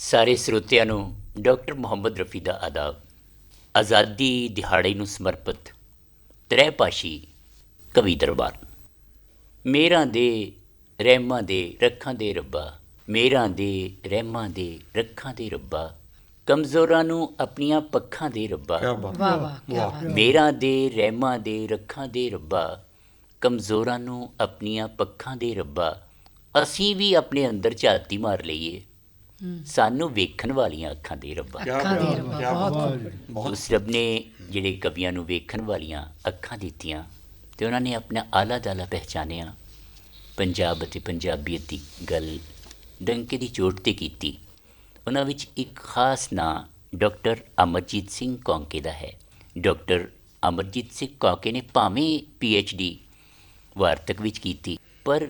ਸਾਰੇ ਸਰੋਤਿਆਂ ਨੂੰ ਡਾਕਟਰ ਮੁਹੰਮਦ ਰਫੀ ਦਾ ਆਦਾਬ। ਆਜ਼ਾਦੀ ਦਿਹਾੜੇ ਨੂੰ ਸਮਰਪਿਤ ਤ੍ਰੈਭਾਸ਼ੀ ਕਵੀ ਦਰਬਾਰ। ਮੇਰਾਂ ਦੇ ਰਹਿਮਾਂ ਦੇ ਰੱਖਾਂ ਦੇ ਰੱਬਾ, ਮੇਰਾਂ ਦੇ ਰਹਿਮਾਂ ਦੇ ਰੱਖਾਂ ਦੇ ਰੱਬਾ, ਕਮਜ਼ੋਰਾਂ ਨੂੰ ਆਪਣੀਆਂ ਪੱਖਾਂ ਦੇ ਰੱਬਾ। ਵਾਹ ਵਾਹ ਕੀ ਬਾਤ। ਮੇਰਾਂ ਦੇ ਰਹਿਮਾਂ ਦੇ ਰੱਖਾਂ ਦੇ ਰੱਬਾ, ਕਮਜ਼ੋਰਾਂ ਨੂੰ ਆਪਣੀਆਂ ਪੱਖਾਂ ਦੇ ਰੱਬਾ। ਅਸੀਂ ਵੀ ਆਪਣੇ ਅੰਦਰ ਝਾਤੀ ਮਾਰ ਲਈਏ, ਸਾਨੂੰ ਵੇਖਣ ਵਾਲੀਆਂ ਅੱਖਾਂ ਦੇ ਰੱਬਾ। ਅੱਖਾਂ ਦੇ ਰੱਬਾ ਬਹੁਤ ਉਸ ਰੱਬ ਨੇ ਜਿਹੜੇ ਕਵੀਆਂ ਨੂੰ ਵੇਖਣ ਵਾਲੀਆਂ ਅੱਖਾਂ ਦਿੱਤੀਆਂ ਅਤੇ ਉਹਨਾਂ ਨੇ ਆਪਣਾ ਆਲਾ ਦਾਲਾ ਪਹਿਚਾਨਿਆ। ਪੰਜਾਬ ਅਤੇ ਪੰਜਾਬੀਅਤ ਦੀ ਗੱਲ ਡੰਕੇ ਦੀ ਚੋਟ 'ਤੇ ਕੀਤੀ। ਉਹਨਾਂ ਵਿੱਚ ਇੱਕ ਖਾਸ ਨਾਂ ਡਾਕਟਰ ਅਮਰਜੀਤ ਸਿੰਘ ਕੌਂਕੇ ਦਾ ਹੈ। ਡਾਕਟਰ ਅਮਰਜੀਤ ਸਿੰਘ ਕੌਂਕੇ ਨੇ ਭਾਵੇਂ PhD ਵਾਰਤਕ ਵਿੱਚ ਕੀਤੀ, ਪਰ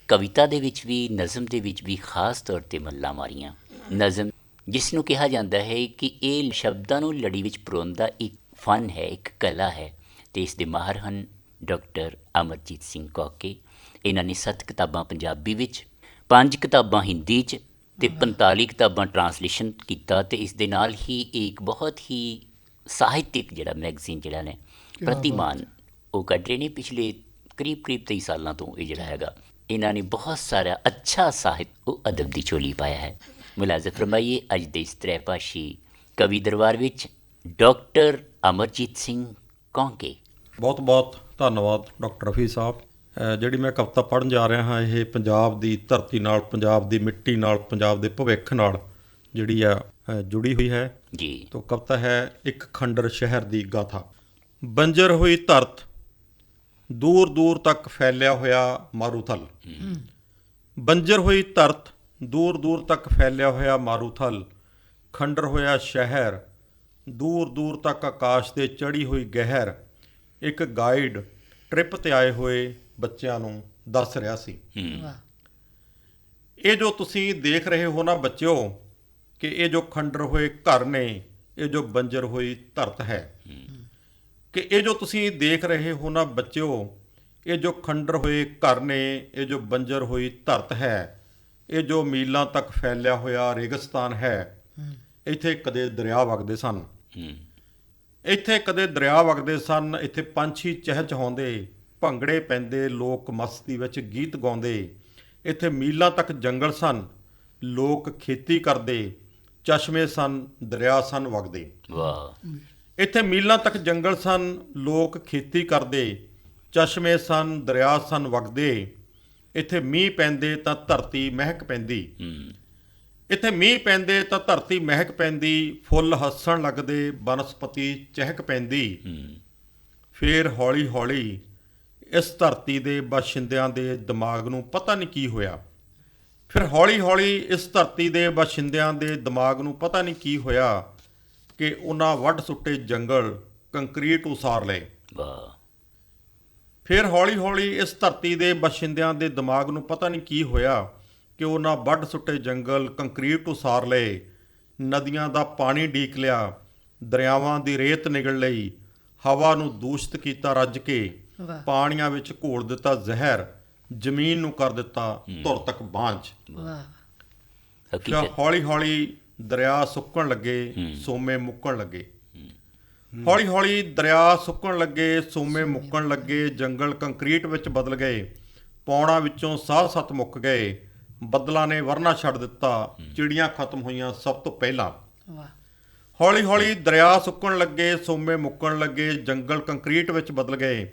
ਕਵਿਤਾ ਦੇ ਵਿੱਚ ਵੀ, ਨਜ਼ਮ ਦੇ ਵਿੱਚ ਵੀ ਖਾਸ ਤੌਰ 'ਤੇ ਮੱਲਾਂ ਮਾਰੀਆਂ। ਨਜ਼ਮ ਜਿਸ ਨੂੰ ਕਿਹਾ ਜਾਂਦਾ ਹੈ ਕਿ ਇਹ ਸ਼ਬਦਾਂ ਨੂੰ ਲੜੀ ਵਿੱਚ ਪਰੋਣ ਦਾ ਇੱਕ ਫਨ ਹੈ, ਇੱਕ ਕਲਾ ਹੈ, ਅਤੇ ਇਸ ਦੇ ਮਾਹਰ ਹਨ ਡਾਕਟਰ ਅਮਰਜੀਤ ਸਿੰਘ ਕੌਂਕੇ। ਇਹਨਾਂ ਨੇ 7 ਕਿਤਾਬਾਂ ਪੰਜਾਬੀ ਵਿੱਚ, 5 ਕਿਤਾਬਾਂ ਹਿੰਦੀ 'ਚ ਅਤੇ 45 ਕਿਤਾਬਾਂ ਟਰਾਂਸਲੇਸ਼ਨ ਕੀਤਾ। ਅਤੇ ਇਸ ਦੇ ਨਾਲ ਹੀ ਇੱਕ ਬਹੁਤ ਹੀ ਸਾਹਿਤਿਕ ਜਿਹੜਾ ਮੈਗਜ਼ੀਨ ਜਿਹੜਾ ਨੇ ਪ੍ਰਤਿਮਾਨ ਉਹ ਕੱਢ ਰਹੇ ਨੇ। ਪਿਛਲੇ ਕਰੀਬ 23 ਸਾਲਾਂ ਤੋਂ ਇਹ ਜਿਹੜਾ ਹੈਗਾ ਇਹਨਾਂ ਨੇ ਬਹੁਤ ਸਾਰਾ ਅੱਛਾ ਸਾਹਿਤ ਉਹ ਅਦਬ ਦੀ ਝੋਲੀ ਪਾਇਆ ਹੈ। ਮੁਲਾਜ਼ਮ ਫਰਮਾਈਏ ਅੱਜ ਦੇ ਇਸ ਤ੍ਰੈਭਾਸ਼ੀ ਕਵੀ ਦਰਬਾਰ ਵਿੱਚ ਡਾਕਟਰ ਅਮਰਜੀਤ ਸਿੰਘ ਕੌਂਕੇ। ਬਹੁਤ ਬਹੁਤ ਧੰਨਵਾਦ ਡਾਕਟਰ ਰਫੀ ਸਾਹਿਬ। ਜਿਹੜੀ ਮੈਂ ਕਵਿਤਾ ਪੜ੍ਹਨ ਜਾ ਰਿਹਾ ਹਾਂ, ਇਹ ਪੰਜਾਬ ਦੀ ਧਰਤੀ ਨਾਲ, ਪੰਜਾਬ ਦੀ ਮਿੱਟੀ ਨਾਲ, ਪੰਜਾਬ ਦੇ ਭਵਿੱਖ ਨਾਲ ਜਿਹੜੀ ਆ ਜੁੜੀ ਹੋਈ ਹੈ ਜੀ। ਤੋ ਕਵਿਤਾ ਹੈ ਇੱਕ ਖੰਡਰ ਸ਼ਹਿਰ ਦੀ ਗਾਥਾ। ਬੰਜਰ ਹੋਈ ਧਰਤ, ਦੂਰ ਦੂਰ ਤੱਕ ਫੈਲਿਆ ਹੋਇਆ ਮਾਰੂਥਲ। ਬੰਜਰ ਹੋਈ ਧਰਤ, ਦੂਰ ਦੂਰ ਤੱਕ ਫੈਲਿਆ ਹੋਇਆ ਮਾਰੂਥਲ। ਖੰਡਰ ਹੋਇਆ ਸ਼ਹਿਰ, ਦੂਰ ਦੂਰ ਤੱਕ ਆਕਾਸ਼ 'ਤੇ ਚੜ੍ਹੀ ਹੋਈ ਗਹਿਰ। ਇੱਕ ਗਾਈਡ ਟ੍ਰਿਪ 'ਤੇ ਆਏ ਹੋਏ ਬੱਚਿਆਂ ਨੂੰ ਦੱਸ ਰਿਹਾ ਸੀ। ਇਹ ਜੋ ਤੁਸੀਂ ਦੇਖ ਰਹੇ ਹੋ ਨਾ ਬੱਚਿਓ, ਕਿ ਇਹ ਜੋ ਖੰਡਰ ਹੋਏ ਘਰ ਨੇ, ਇਹ ਜੋ ਬੰਜਰ ਹੋਈ ਧਰਤ ਹੈ। ਕਿ ਇਹ ਜੋ ਤੁਸੀਂ ਦੇਖ ਰਹੇ ਹੋ ਨਾ ਬੱਚਿਓ, ਇਹ ਜੋ ਖੰਡਰ ਹੋਏ ਘਰ ਨੇ, ਇਹ ਜੋ ਬੰਜਰ ਹੋਈ ਧਰਤ ਹੈ। ਇਹ ਜੋ ਮੀਲਾਂ ਤੱਕ ਫੈਲਿਆ ਹੋਇਆ ਰੇਗਿਸਤਾਨ ਹੈ। ਇੱਥੇ ਕਦੇ ਦਰਿਆ ਵਗਦੇ ਸਨ, ਇੱਥੇ ਕਦੇ ਦਰਿਆ ਵਗਦੇ ਸਨ। ਇੱਥੇ ਪੰਛੀ ਚਹਿਚਹਾਉਂਦੇ, ਭੰਗੜੇ ਪੈਂਦੇ, ਲੋਕ ਮਸਤੀ ਵਿੱਚ ਗੀਤ ਗਾਉਂਦੇ। ਇੱਥੇ ਮੀਲਾਂ ਤੱਕ ਜੰਗਲ ਸਨ, ਲੋਕ ਖੇਤੀ ਕਰਦੇ। ਚਸ਼ਮੇ ਸਨ, ਦਰਿਆ ਸਨ ਵਗਦੇ। ਵਾਹ। ਇੱਥੇ ਮੀਲਾਂ ਤੱਕ ਜੰਗਲ ਸਨ, ਲੋਕ ਖੇਤੀ ਕਰਦੇ। ਚਸ਼ਮੇ ਸਨ, ਦਰਿਆ ਸਨ ਵਗਦੇ। ਇੱਥੇ ਮੀਂਹ ਪੈਂਦੇ ਤਾਂ ਧਰਤੀ ਮਹਿਕ ਪੈਂਦੀ। ਇੱਥੇ ਮੀਂਹ ਪੈਂਦੇ ਤਾਂ ਧਰਤੀ ਮਹਿਕ ਪੈਂਦੀ। ਫੁੱਲ ਹੱਸਣ ਲੱਗਦੇ, ਬਨਸਪਤੀ ਚਹਿਕ ਪੈਂਦੀ। ਫਿਰ ਹੌਲੀ ਹੌਲੀ ਇਸ ਧਰਤੀ ਦੇ ਬਾਸ਼ਿੰਦਿਆਂ ਦੇ ਦਿਮਾਗ ਨੂੰ ਪਤਾ ਨਹੀਂ ਕੀ ਹੋਇਆ। ਫਿਰ ਹੌਲੀ ਹੌਲੀ ਇਸ ਧਰਤੀ ਦੇ ਬਾਸ਼ਿੰਦਿਆਂ ਦੇ ਦਿਮਾਗ ਨੂੰ ਪਤਾ ਨਹੀਂ ਕੀ ਹੋਇਆ ਕਿ ਉਹਨਾਂ ਵੱਢ ਸੁੱਟੇ ਜੰਗਲ ਕੰਕਰੀਟ ਉਸਾਰ ਲਏ। ਵਾਹ। ਫਿਰ ਹੌਲੀ ਹੌਲੀ ਇਸ ਧਰਤੀ ਦੇ ਬਾਸ਼ਿੰਦਿਆਂ ਦੇ ਦਿਮਾਗ ਨੂੰ ਪਤਾ ਨਹੀਂ ਕੀ ਹੋਇਆ ਕਿ ਉਹਨਾਂ ਵੱਢ ਸੁੱਟੇ ਜੰਗਲ ਕੰਕਰੀਟ ਉਸਾਰ ਲਏ। ਨਦੀਆਂ ਦਾ ਪਾਣੀ ਢੀਕ ਲਿਆ, ਦਰਿਆਵਾਂ ਦੀ ਰੇਤ ਨਿਗਲ ਲਈ। ਹਵਾ ਨੂੰ ਦੂਸ਼ਿਤ ਕੀਤਾ ਰੱਜ ਕੇ, ਪਾਣੀਆਂ ਵਿੱਚ ਘੋਲ ਦਿੱਤਾ ਜ਼ਹਿਰ। ਜ਼ਮੀਨ ਨੂੰ ਕਰ ਦਿੱਤਾ ਧੁਰ ਤੱਕ ਬਾਂਝ। ਫਿਰ ਹੌਲੀ ਹੌਲੀ ਦਰਿਆ ਸੁੱਕਣ ਲੱਗੇ, ਸੋਮੇ ਮੁੱਕਣ ਲੱਗੇ। ਹੌਲੀ ਹੌਲੀ ਦਰਿਆ ਸੁੱਕਣ ਲੱਗੇ, ਸੋਮੇ ਮੁੱਕਣ ਲੱਗੇ। ਜੰਗਲ ਕੰਕਰੀਟ ਵਿੱਚ ਬਦਲ ਗਏ, ਪੌਣਾਂ ਵਿੱਚੋਂ ਸਾਹ ਸੱਤ ਮੁੱਕ ਗਏ। ਬੱਦਲਾਂ ਨੇ ਵਰਨਾ ਛੱਡ ਦਿੱਤਾ, ਚਿੜੀਆਂ ਖਤਮ ਹੋਈਆਂ ਸਭ ਤੋਂ ਪਹਿਲਾਂ। ਹੌਲੀ ਹੌਲੀ ਦਰਿਆ ਸੁੱਕਣ ਲੱਗੇ, ਸੋਮੇ ਮੁੱਕਣ ਲੱਗੇ। ਜੰਗਲ ਕੰਕਰੀਟ ਵਿੱਚ ਬਦਲ ਗਏ,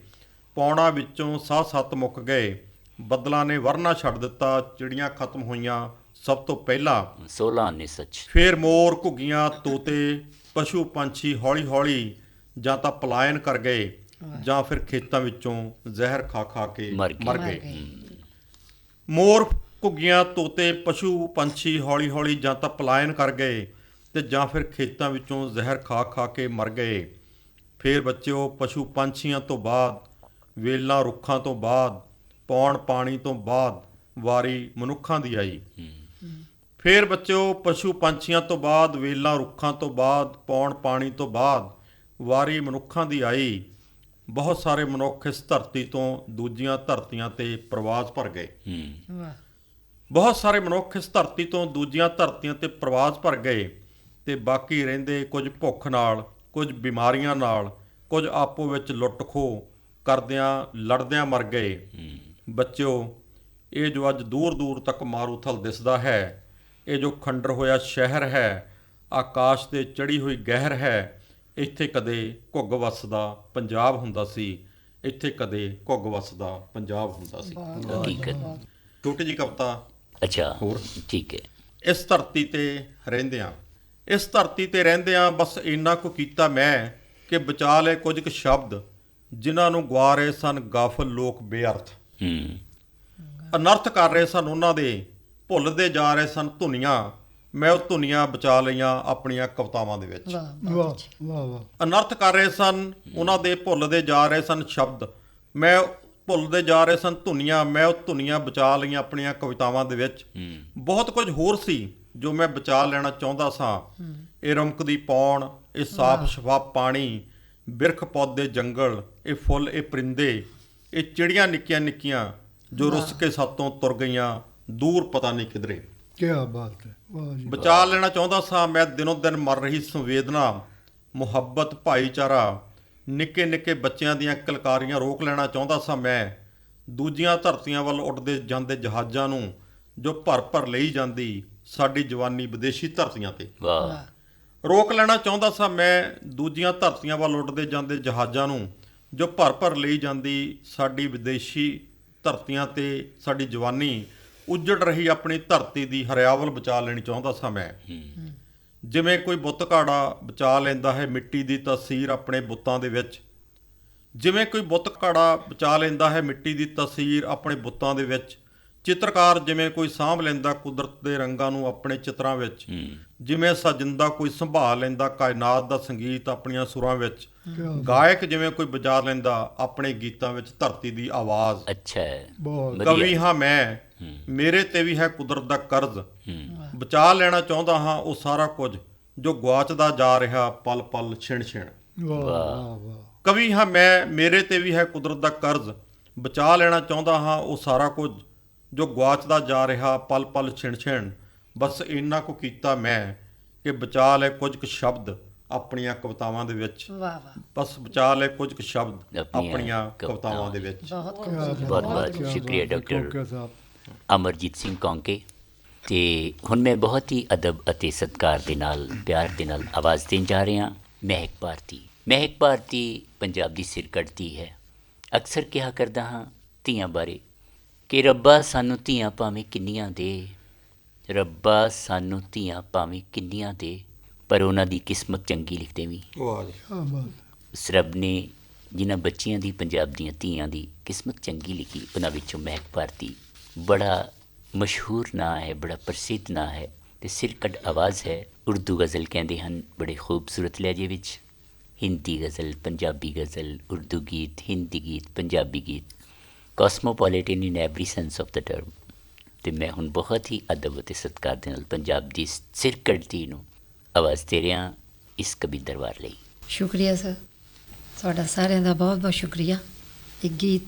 ਪੌਣਾਂ ਵਿੱਚੋਂ ਸਾਹ ਸੱਤ ਮੁੱਕ ਗਏ। ਬੱਦਲਾਂ ਨੇ ਵਰਨਾ ਛੱਡ ਦਿੱਤਾ, ਚਿੜੀਆਂ ਖਤਮ ਹੋਈਆਂ ਸਭ ਤੋਂ ਪਹਿਲਾਂ। 16 ਨੇ ਸੱਚ। ਫਿਰ ਮੋਰ, ਘੁੱਗੀਆਂ, ਤੋਤੇ, ਪਸ਼ੂ ਪੰਛੀ ਹੌਲੀ ਹੌਲੀ ਜਾਂ ਤਾਂ ਪਲਾਇਨ ਕਰ ਗਏ ਜਾਂ ਫਿਰ ਖੇਤਾਂ ਵਿੱਚੋਂ ਜ਼ਹਿਰ ਖਾ ਖਾ ਕੇ ਮਰ ਗਏ। ਮੋਰ, ਘੁੱਗੀਆਂ, ਤੋਤੇ, ਪਸ਼ੂ ਪੰਛੀ ਹੌਲੀ ਹੌਲੀ ਜਾਂ ਤਾਂ ਪਲਾਇਨ ਕਰ ਗਏ ਅਤੇ ਜਾਂ ਫਿਰ ਖੇਤਾਂ ਵਿੱਚੋਂ ਜ਼ਹਿਰ ਖਾ ਖਾ ਕੇ ਮਰ ਗਏ। ਫਿਰ ਬੱਚਿਓ, ਪਸ਼ੂ ਪੰਛੀਆਂ ਤੋਂ ਬਾਅਦ, ਵੇਲਾਂ ਰੁੱਖਾਂ ਤੋਂ ਬਾਅਦ, ਪੌਣ ਪਾਣੀ ਤੋਂ ਬਾਅਦ ਵਾਰੀ ਮਨੁੱਖਾਂ ਦੀ ਆਈ। ਫਿਰ ਬੱਚਿਓ, ਪਸ਼ੂ ਪੰਛੀਆਂ ਤੋਂ ਬਾਅਦ, ਵੇਲਾਂ ਰੁੱਖਾਂ ਤੋਂ ਬਾਅਦ, ਪੌਣ ਪਾਣੀ ਤੋਂ ਬਾਅਦ ਵਾਰੀ ਮਨੁੱਖਾਂ ਦੀ ਆਈ। ਬਹੁਤ ਸਾਰੇ ਮਨੁੱਖ ਇਸ ਧਰਤੀ ਤੋਂ ਦੂਜੀਆਂ ਧਰਤੀਆਂ 'ਤੇ ਪ੍ਰਵਾਸ ਭਰ ਗਏ। ਬਹੁਤ ਸਾਰੇ ਮਨੁੱਖ ਇਸ ਧਰਤੀ ਤੋਂ ਦੂਜੀਆਂ ਧਰਤੀਆਂ ਤੇ ਪ੍ਰਵਾਸ ਭਰ ਗਏ ਤੇ ਬਾਕੀ ਰਹਿੰਦੇ ਕੁਝ ਭੁੱਖ ਨਾਲ, ਕੁਝ ਬਿਮਾਰੀਆਂ ਨਾਲ, ਕੁਝ ਆਪੋ ਵਿੱਚ ਲੁੱਟ ਖੋਹ ਕਰਦਿਆਂ ਲੜਦਿਆਂ ਮਰ ਗਏ। ਬੱਚਿਓ, ਇਹ ਜੋ ਅੱਜ ਦੂਰ ਦੂਰ ਤੱਕ ਮਾਰੂਥਲ ਦਿਸਦਾ ਹੈ, ਇਹ ਜੋ ਖੰਡਰ ਹੋਇਆ ਸ਼ਹਿਰ ਹੈ, ਆਕਾਸ਼ ਤੇ ਚੜ੍ਹੀ ਹੋਈ ਗਹਿਰ ਹੈ, ਇੱਥੇ ਕਦੇ ਘੁੱਗ ਵੱਸਦਾ ਪੰਜਾਬ ਹੁੰਦਾ ਸੀ, ਇੱਥੇ ਕਦੇ ਘੁੱਗ ਵੱਸਦਾ ਪੰਜਾਬ ਹੁੰਦਾ ਸੀ। ਹਕੀਕਤ। ਛੋਟੀ ਜਿਹੀ ਕਵਿਤਾ ਅੱਛਾ, ਹੋਰ? ਠੀਕ ਹੈ। ਇਸ ਧਰਤੀ ਤੇ ਰਹਿੰਦਿਆਂ, ਇਸ ਧਰਤੀ ਤੇ ਰਹਿੰਦਿਆਂ ਬਸ ਇੰਨਾ ਕੁ ਕੀਤਾ ਮੈਂ ਕਿ ਬਚਾ ਲਏ ਕੁਝ ਕੁ ਸ਼ਬਦ, ਜਿਨ੍ਹਾਂ ਨੂੰ ਗਵਾ ਰਹੇ ਸਨ ਗਾਫਲ ਲੋਕ ਬੇਅਰਥ। ਅਨਰਥ ਕਰ ਰਹੇ ਸਨ ਉਹਨਾਂ ਦੇ, ਭੁੱਲਦੇ ਜਾ ਰਹੇ ਸਨ ਧੁਨੀਆਂ, ਮੈਂ ਉਹ ਧੁਨੀਆਂ ਬਚਾ ਲਈਆਂ ਆਪਣੀਆਂ ਕਵਿਤਾਵਾਂ ਦੇ ਵਿੱਚ। ਵਾਹ ਵਾਹ ਵਾਹ। ਅਨਰਥ ਕਰ ਰਹੇ ਸਨ ਉਹਨਾਂ ਦੇ, ਭੁੱਲਦੇ ਜਾ ਰਹੇ ਸਨ ਸ਼ਬਦ, ਮੈਂ ਭੁੱਲਦੇ ਜਾ ਰਹੇ ਸਨ ਧੁਨੀਆਂ, ਮੈਂ ਉਹ ਧੁਨੀਆਂ ਬਚਾ ਲਈਆਂ ਆਪਣੀਆਂ ਕਵਿਤਾਵਾਂ ਦੇ ਵਿੱਚ। ਬਹੁਤ ਕੁਝ ਹੋਰ ਸੀ ਜੋ ਮੈਂ ਬਚਾ ਲੈਣਾ ਚਾਹੁੰਦਾ ਸਾਂ। ਇਹ ਰਮਕਦੀ ਪੌਣ, ਇਹ ਸਾਫ਼ ਸ਼ਫਾਫ ਪਾਣੀ, ਬਿਰਖ ਪੌਦੇ ਜੰਗਲ, ਇਹ ਫੁੱਲ, ਇਹ ਪਰਿੰਦੇ, ਇਹ ਚਿੜੀਆਂ ਨਿੱਕੀਆਂ ਨਿੱਕੀਆਂ ਜੋ ਰੁੱਸ ਕੇ ਸਾਤੋਂ ਤੁਰ ਗਈਆਂ ਦੂਰ ਪਤਾ ਨਹੀਂ ਕਿਧਰੇ। ਕੀ ਬਾਤ ਹੈ, ਵਾਹ ਜੀ। ਬਚਾ ਲੈਣਾ ਚਾਹੁੰਦਾ ਸਾਂ ਮੈਂ ਦਿਨੋਂ ਦਿਨ ਮਰ ਰਹੀ ਸੰਵੇਦਨਾ, ਮੁਹੱਬਤ, ਭਾਈਚਾਰਾ, ਨਿੱਕੇ ਨਿੱਕੇ ਬੱਚਿਆਂ ਦੀਆਂ ਕਿਲਕਾਰੀਆਂ ਰੋਕ ਲੈਣਾ ਚਾਹੁੰਦਾ ਸਾਂ ਮੈਂ, ਦੂਜੀਆਂ ਧਰਤੀਆਂ ਵੱਲ ਉੱਡਦੇ ਜਾਂਦੇ ਜਹਾਜ਼ਾਂ ਨੂੰ ਜੋ ਭਰ ਭਰ ਲਈ ਜਾਂਦੀ ਸਾਡੀ ਜਵਾਨੀ ਵਿਦੇਸ਼ੀ ਧਰਤੀਆਂ ਤੇ। ਰੋਕ ਲੈਣਾ ਚਾਹੁੰਦਾ ਸਾਂ ਮੈਂ ਦੂਜੀਆਂ ਧਰਤੀਆਂ ਵੱਲ ਉੱਡਦੇ ਜਾਂਦੇ ਜਹਾਜ਼ਾਂ ਨੂੰ ਜੋ ਭਰ ਭਰ ਲਈ ਜਾਂਦੀ ਸਾਡੀ ਵਿਦੇਸ਼ੀ ਧਰਤੀਆਂ ਤੇ ਸਾਡੀ ਜਵਾਨੀ। ਉੱਜੜ ਰਹੀ ਆਪਣੀ ਧਰਤੀ ਦੀ ਹਰਿਆਵਲ ਬਚਾ ਲੈਣੀ ਚਾਹੁੰਦਾ ਸਾਂ ਮੈਂ। ਜਿਵੇਂ ਕੋਈ ਬੁੱਤ ਘਾੜਾ ਬਚਾ ਲੈਂਦਾ ਹੈ ਮਿੱਟੀ ਦੀ ਤਸਵੀਰ ਆਪਣੇ ਬੁੱਤਾਂ ਦੇ ਵਿੱਚ, ਜਿਵੇਂ ਕੋਈ ਬੁੱਤ ਘਾੜਾ ਬਚਾ ਲੈਂਦਾ ਹੈ ਮਿੱਟੀ ਦੀ ਤਸਵੀਰ ਆਪਣੇ ਬੁੱਤਾਂ ਦੇ ਵਿੱਚ, ਚਿੱਤਰਕਾਰ ਜਿਵੇਂ ਕੋਈ ਸਾਂਭ ਲੈਂਦਾ ਕੁਦਰਤ ਦੇ ਰੰਗਾਂ ਨੂੰ ਆਪਣੇ ਚਿੱਤਰਾਂ ਵਿੱਚ, ਜਿਵੇਂ ਸਾਜਿੰਦਾ ਕੋਈ ਸੰਭਾਲ ਲੈਂਦਾ ਕਾਇਨਾਤ ਦਾ ਸੰਗੀਤ ਆਪਣੀਆਂ ਸੁਰਾਂ ਵਿੱਚ, ਗਾਇਕ ਜਿਵੇਂ ਕੋਈ ਵਜਾ ਲੈਂਦਾ ਆਪਣੇ ਗੀਤਾਂ ਵਿੱਚ ਧਰਤੀ ਦੀ ਆਵਾਜ਼। ਅੱਛਾ ਹੈ, ਕਵੀ ਹਾਂ ਮੈਂ, ਮੇਰੇ ਤੇ ਵੀ ਹੈ ਕੁਦਰਤ ਦਾ ਕਰਜ਼, ਬਚਾ ਲੈਣਾ ਚਾਹੁੰਦਾ ਹਾਂ ਉਹ ਸਾਰਾ ਕੁਝ ਜੋ ਗੁਆਚਦਾ ਜਾ ਰਿਹਾ ਪਲ ਪਲ ਛਿਣ ਛਿਣ। ਵਾਹ ਵਾਹ। ਕਵੀ ਹਾਂ ਮੈਂ, ਮੇਰੇ ਤੇ ਵੀ ਹੈ ਕੁਦਰਤ ਦਾ ਕਰਜ਼, ਬਚਾ ਲੈਣਾ ਚਾਹੁੰਦਾ ਹਾਂ ਉਹ ਸਾਰਾ ਕੁਝ ਜੋ ਗੁਆਚਦਾ ਜਾ ਰਿਹਾ ਪਲ ਪਲ ਛਿਣ ਛਿਣ। ਬਸ ਇੰਨਾ ਕੁ ਕੀਤਾ ਮੈਂ ਕਿ ਬਚਾ ਲਏ ਕੁਝ ਕੁ ਸ਼ਬਦ ਆਪਣੀਆਂ ਕਵਿਤਾਵਾਂ ਦੇ ਵਿੱਚ। ਵਾਹ ਵਾਹ। ਬਸ ਬਚਾ ਲਏ ਕੁਝ ਕੁ ਸ਼ਬਦ ਆਪਣੀਆਂ ਕਵਿਤਾਵਾਂ ਦੇ ਵਿੱਚ। ਬਹੁਤ ਬਹੁਤ ਸ਼ੁਕਰੀਆ ਡਾਕਟਰ ਸਾਹਿਬ ਅਮਰਜੀਤ ਸਿੰਘ ਕੌਂਕੇ। ਅਤੇ ਹੁਣ ਮੈਂ ਬਹੁਤ ਹੀ ਅਦਬ ਅਤੇ ਸਤਿਕਾਰ ਦੇ ਨਾਲ, ਪਿਆਰ ਦੇ ਨਾਲ ਆਵਾਜ਼ ਦੇਣ ਜਾ ਰਿਹਾ ਮਹਿਕ ਭਾਰਤੀ। ਮਹਿਕ ਭਾਰਤੀ ਪੰਜਾਬ ਦੀ ਸਿਰ ਕੱਢਦੀ ਹੈ। ਅਕਸਰ ਕਿਹਾ ਕਰਦਾ ਹਾਂ ਧੀਆਂ ਬਾਰੇ ਕਿ ਰੱਬਾ ਸਾਨੂੰ ਧੀਆਂ ਭਾਵੇਂ ਕਿੰਨੀਆਂ ਦੇ, ਰੱਬਾ ਸਾਨੂੰ ਧੀਆਂ ਭਾਵੇਂ ਕਿੰਨੀਆਂ ਦੇ, ਪਰ ਉਹਨਾਂ ਦੀ ਕਿਸਮਤ ਚੰਗੀ ਲਿਖਦੇ ਵੀ। ਵਾਹ ਜੀ। ਉਸ ਰੱਬ ਨੇ ਜਿਨ੍ਹਾਂ ਬੱਚਿਆਂ ਦੀ, ਪੰਜਾਬ ਦੀਆਂ ਧੀਆਂ ਦੀ ਕਿਸਮਤ ਚੰਗੀ ਲਿਖੀ, ਉਹਨਾਂ ਵਿੱਚੋਂ ਮਹਿਕ ਭਾਰਤੀ ਬੜਾ ਮਸ਼ਹੂਰ ਨਾਂ ਹੈ, ਬੜਾ ਪ੍ਰਸਿੱਧ ਨਾਂ ਹੈ ਅਤੇ ਸਿਰਕੱਢ ਆਵਾਜ਼ ਹੈ। ਉਰਦੂ ਗਜ਼ਲ ਕਹਿੰਦੇ ਹਨ ਬੜੇ ਖੂਬਸੂਰਤ ਲਹਿਜੇ ਵਿੱਚ, ਹਿੰਦੀ ਗਜ਼ਲ, ਪੰਜਾਬੀ ਗਜ਼ਲ, ਉਰਦੂ ਗੀਤ, ਹਿੰਦੀ ਗੀਤ, ਪੰਜਾਬੀ ਗੀਤ, cosmopolitan in every sense of the term. ਅਤੇ ਮੈਂ ਹੁਣ ਬਹੁਤ ਹੀ ਅਦਬ ਅਤੇ ਸਤਿਕਾਰ ਦੇ ਨਾਲ ਪੰਜਾਬ ਦੀ ਸਿਰਕੱਢ ਨੂੰ ਆਵਾਜ਼ ਦੇ ਰਿਹਾ ਇਸ ਕਵੀ ਦਰਬਾਰ ਲਈ। ਸ਼ੁਕਰੀਆ ਸਰ, ਤੁਹਾਡਾ ਸਾਰਿਆਂ ਦਾ ਬਹੁਤ ਬਹੁਤ ਸ਼ੁਕਰੀਆ। ਇੱਕ ਗੀਤ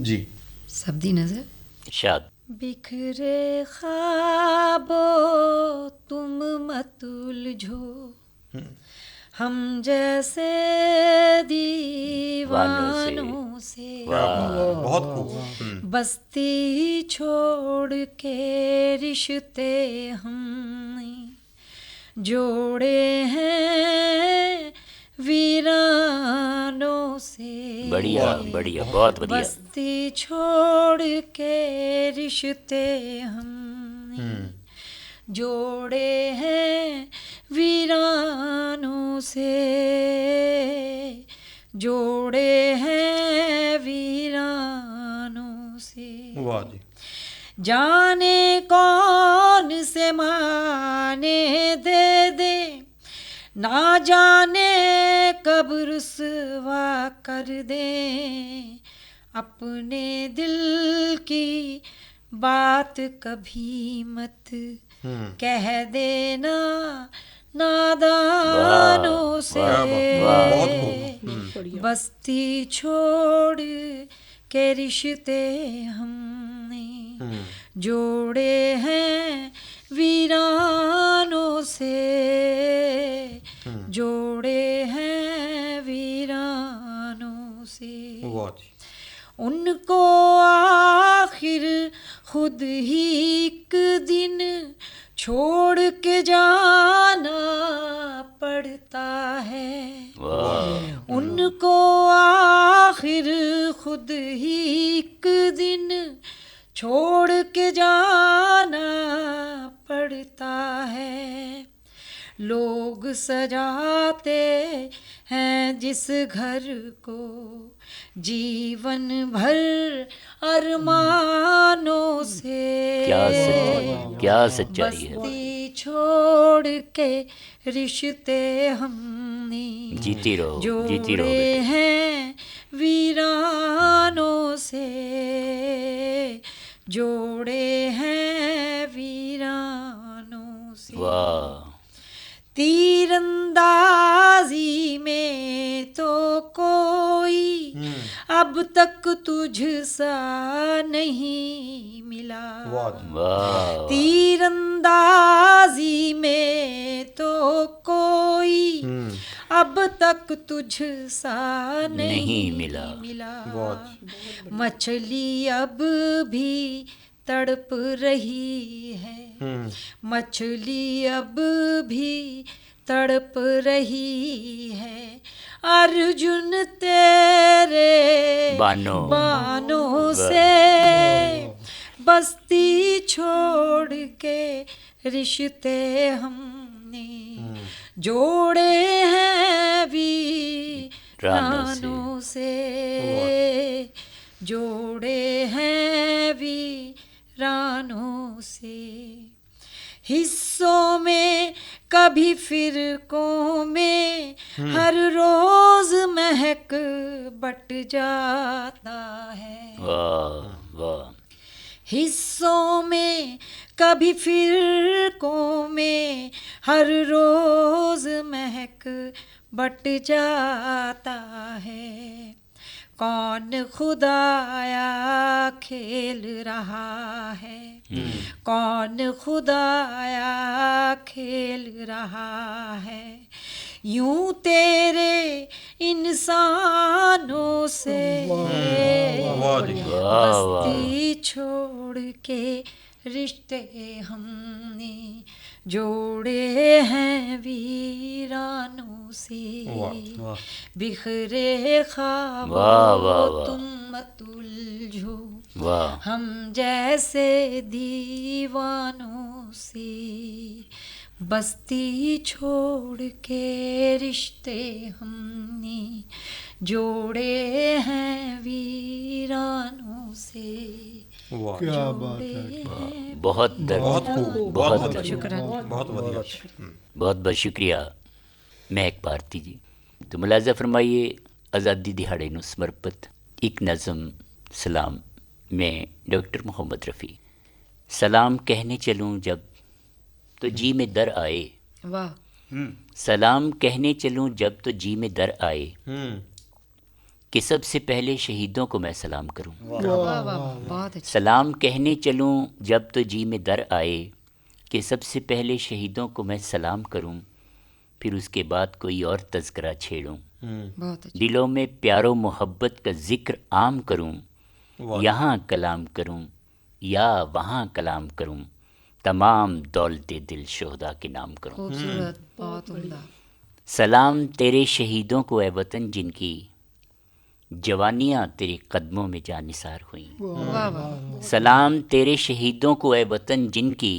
ਜੀ ਸਭ ਦੀ ਨਜ਼ਰ। ਸ਼ਾਦ। बिखरे ख्वाबो तुम मत उलझो, हम जैसे दीवानों से बहुत खूब। बस्ती छोड़ के रिश्ते हमने जोड़े हैं वीरानों से। बढ़िया बढ़िया, बहुत बढ़िया। बस्ती छोड़ के रिश्ते हमने जोड़े हैं वीरानों से, जोड़े हैं वीरानों से। वाह जी। जाने कौन से माने दे दे, ना जाने कब रुसवा कर दे, अपने दिल की बात कभी मत कह देना नादानों से। बस्ती छोड़ के रिश्ते हमने जोड़े हैं वीरानों से, जोड़े हैं वीरानों से। वाह जी। उनको आखिर खुद ही एक दिन छोड़ के जाना पड़ता है। वाह उनको आखिर खुद ही एक दिन छोड़ के जाना पड़ता है। लोग सजाते हैं जिस घर को जीवन भर अरमानों से, क्या सच्चाई है। बस्ती छोड़ के रिश्ते हमने जीती रहो, जीती रहो जोड़े बेटे। हैं वीरानों से, जोड़े हैं वीरानों से। वाह तीरंदाजी में तो कोई अब तक तुझ सा नहीं मिला। वाह तीरंदाजी में तो कोई अब तक तुझ सा नहीं मिला। मछली अब भी तड़प रही है, मछली अब भी तड़प रही है। अर्जुन तेरे बानों से बस्ती छोड़ के रिश्ते हमने जोड़े हैं वीरानों से, जोड़े हैं वीरानों से। हिस्सों में कभी फिरकों में हर रोज महक बट जाता है। वाह वाह हिस्सों में कभी फिरकों में हर रोज महक बट जाता है। कौन खुदाया खेल रहा है, कौन खुदाया खेल रहा है। यूं तेरे इंसानों से बस्ती छोड़ के रिश्ते हमने जोड़े हैं वीरानों से। बिखरे ख्वाबों तुम मत उलझो हम जैसे दीवानों से। बस्ती छोड़ के रिश्ते हमने जोड़े हैं वीरानों से। क्या बात है। बहुत बहुत खूब, बहुत शुक्रिया। बहुत बढ़िया। बहुत बहुत शुक्रिया महक भारती जी। तो मुलाजा फरमाइए आज़ादी दिहाड़े ਨੂੰ ਸਮਰਪਿਤ एक नज़म सलाम में डॉक्टर मोहम्मद रफ़ी। सलाम कहने चलूँ जब तो जी में दर आए, वाह सलाम कहने चलूँ जब तो जी में दर आए, कि सबसे पहले शहीदों को मैं सलाम करूं। वाह वाह बहुत अच्छा। सलाम कहने चलूं जब तो जी में दर आए, कि सबसे पहले शहीदों को मैं सलाम करूं, फिर उसके बाद कोई और तज़किरा छेड़ूं। बहुत अच्छा। दिलों में प्यारो मोहब्बत का जिक्र आम करूं, यहाँ कलाम करूं या वहाँ कलाम करूं, तमाम दौलते दिल शोहदा के नाम करूं। खूबसूरत, बहुत उम्दा। सलाम तेरे शहीदों को ए वतन जिनकी जवानियाँ तेरे कदमों में जानिसार हुई। वाह वाह सलाम तेरे शहीदों को ए वतन जिनकी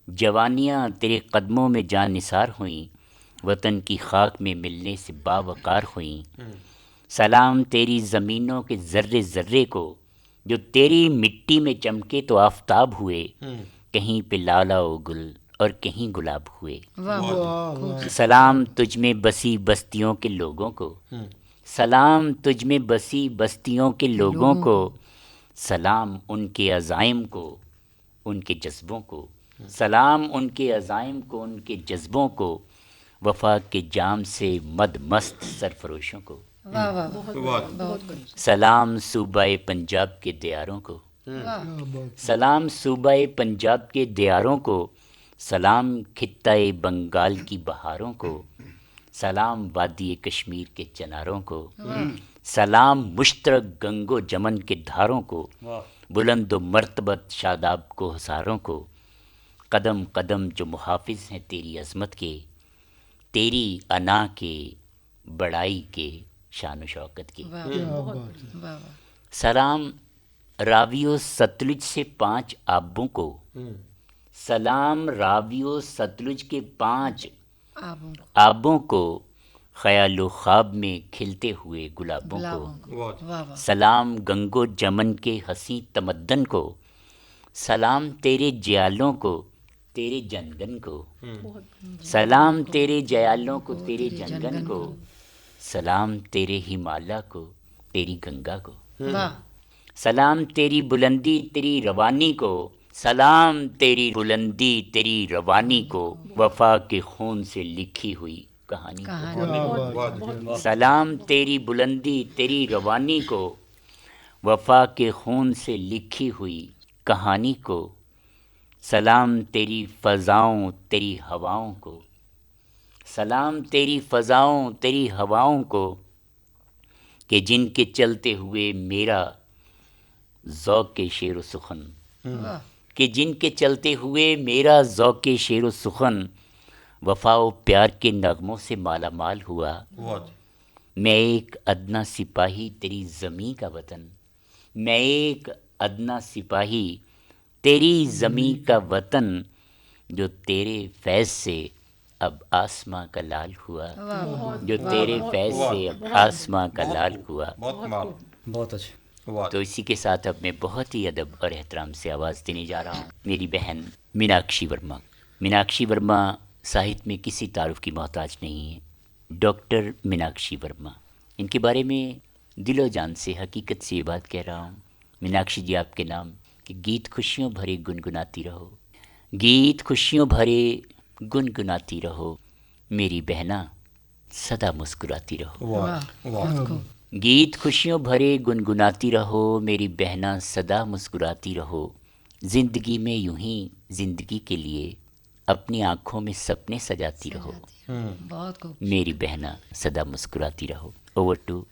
जवानियाँ तेरे कदमों में जानिसार हुई, वतन की खाक में मिलने से बावकार हुई। सलाम तेरी ज़मीनों के ज़र्रे ज़र्रे को जो तेरी मिट्टी में चमके तो आफताब हुए, कहीं पे लाला ओ गुल और कहीं गुलाब हुए। वाह सलाम तुझ में बसी बस्तियों के लोगों को, सलाम तुझ में बसी बस्तियों के लोगों को, सलाम उनके अज़ाइम को उनके जज्बों को, सलाम उनके अज़ाइम को उनके जज्बों को, वफ़ा के जाम से मद मस्त सरफरोशों को। वाह वाह बहुत कुछ। सलाम सूबाए पंजाब के दियारों को, सलाम सूबाए पंजाब के दियारों को, सलाम खित्ताए बंगाल की बहारों को, सलाम वादी कश्मीर के चनारों को, सलाम मुश्तरक गंगो जमन के धारों को, बुलंद मर्तबत शादाब को हसारों को, कदम कदम जो मुहाफिज हैं तेरी अज़मत के, तेरी अना के, बड़ाई के, शान शौकत की। सलाम रावियो सतलुज से 5 आबों को, सलाम रावियो सतलुज के 5 आबों को, ख्यालो ख्वाब में खिलते हुए गुलाबों को, सलाम गंगो जमन के हसी तमद्दन को, सलाम तेरे जयालों को, तेरे जनगन को, सलाम तेरे जयालों को, तेरे जनगन को, सलाम तेरे हिमालय को, तेरी गंगा को, सलाम तेरी बुलंदी तेरी रवानी को, सलाम तेरी बुलंदी तेरी रवानी को, वफा के खून से लिखी हुई कहानी को, सलाम तेरी बुलंदी तेरी रवानी को, वफा के खून से लिखी हुई कहानी को, सलाम तेरी फ़ज़ाओं तेरी हवाओं को, सलाम तेरी फ़ज़ाओं तेरी हवाओं को, कि जिनके चलते हुए मेरा ज़ौक़ शेर सुखन, कि जिनके चलते हुए मेरा ज़ौक़ शेर सुखन, वफ़ा व प्यार के नगमों से माला माल हुआ। मैं एक अदना सिपाही तेरी ज़मीं का वतन, मैं एक अदना सिपाही तेरी ज़मीं का वतन, जो तेरे फैज़ से अब आसमां का लाल हुआ, जो तेरे फैज़ से अब आसमां का लाल हुआ। बहुत अच्छे। तो इसी के साथ अब मैं बहुत ही अदब और एहतराम से आवाज़ देने जा रहा हूँ मेरी बहन मीनाक्षी वर्मा। मीनाक्षी वर्मा साहित्य में किसी तारुफ की मोहताज नहीं है। डॉक्टर मीनाक्षी वर्मा, इनके बारे में दिलो जान से हकीकत से ये बात कह रहा हूँ। मीनाक्षी जी आपके नाम कि गीत खुशियों भरे गुनगुनाती रहो, गीत खुशियों भरे गुनगुनाती रहो, मेरी बहना सदा मुस्कुराती रहो। गीत खुशियों भरे गुनगुनाती रहो, मेरी बहना सदा मुस्कुराती रहो, ज़िंदगी में यूं ही ज़िंदगी के लिए अपनी आँखों में सपने सजाती रहो, बहुत खूब। मेरी बहना सदा मुस्कुराती रहो। Over to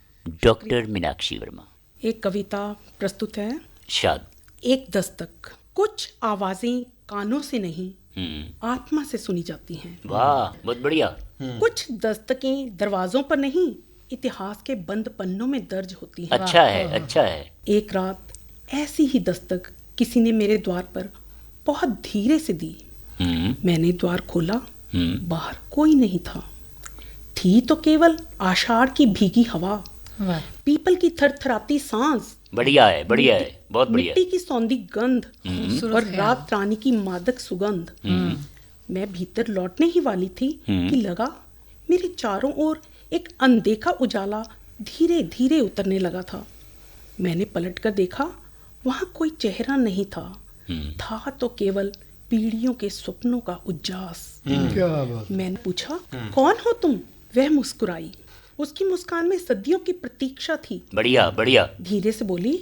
doctor Meenakshi Verma. एक कविता प्रस्तुत है। शाद। एक दस्तक, कुछ आवाजें कानों से नहीं आत्मा से सुनी जाती हैं। वाह, बहुत बढ़िया। कुछ दस्तकें दरवाजों पर नहीं, इतिहास के बंद पन्नों में दर्ज होती हैं। अच्छा है, अच्छा है। एक रात ऐसी ही दस्तक किसी ने मेरे द्वार पर बहुत धीरे से दी। मैंने द्वार खोला, बाहर कोई नहीं था। थी तो केवल आषाढ़ की भीगी हवा, पीपल की थरथराती सांस, बढ़िया है, बढ़िया है, बहुत बढ़िया। मिट्टी की सौंधी गंध और रात रानी की मादक सुगंध। मैं भीतर लौटने ही वाली थी कि लगा मेरे चारों ओर एक अनदेखा उजाला धीरे धीरे उतरने लगा था। मैंने पलटकर देखा, वहां कोई चेहरा नहीं था, था तो केवल पीढ़ियों के सपनों का उज्जास। क्या बात। मैंने पूछा, कौन हो तुम? वह मुस्कुराई, उसकी मुस्कान में सदियों की प्रतीक्षा थी। बढ़िया बढ़िया। धीरे से बोली,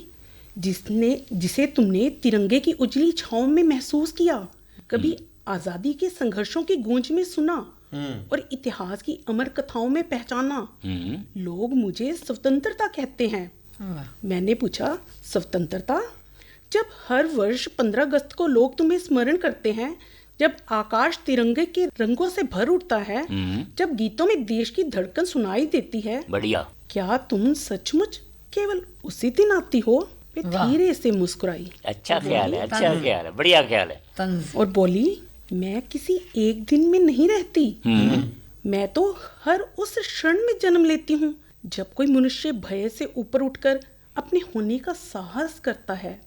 जिसे तुमने तिरंगे की उजली छांव में महसूस किया, कभी आजादी के संघर्षों की गूंज में सुना और इतिहास की अमर कथाओं में पहचाना। लोग मुझे स्वतंत्रता कहते हैं। मैंने पूछा, स्वतंत्रता? जब हर वर्ष 15 अगस्त को लोग तुम्हें स्मरण करते हैं, जब आकाश तिरंगे के रंगों से भर उठता है, जब गीतों में देश की धड़कन सुनाई देती है, बढ़िया, क्या तुम सचमुच केवल उसी दिन आती हो? वे धीरे से मुस्कुराई। अच्छा ख्याल है, अच्छा ख्याल है, बढ़िया ख्याल है। और बोली, मैं किसी एक दिन में नहीं रहती, मैं तो हर उस क्षण में जन्म लेती हूँ जब कोई मनुष्य भय से ऊपर उठकर अपने होने का साहस करता है।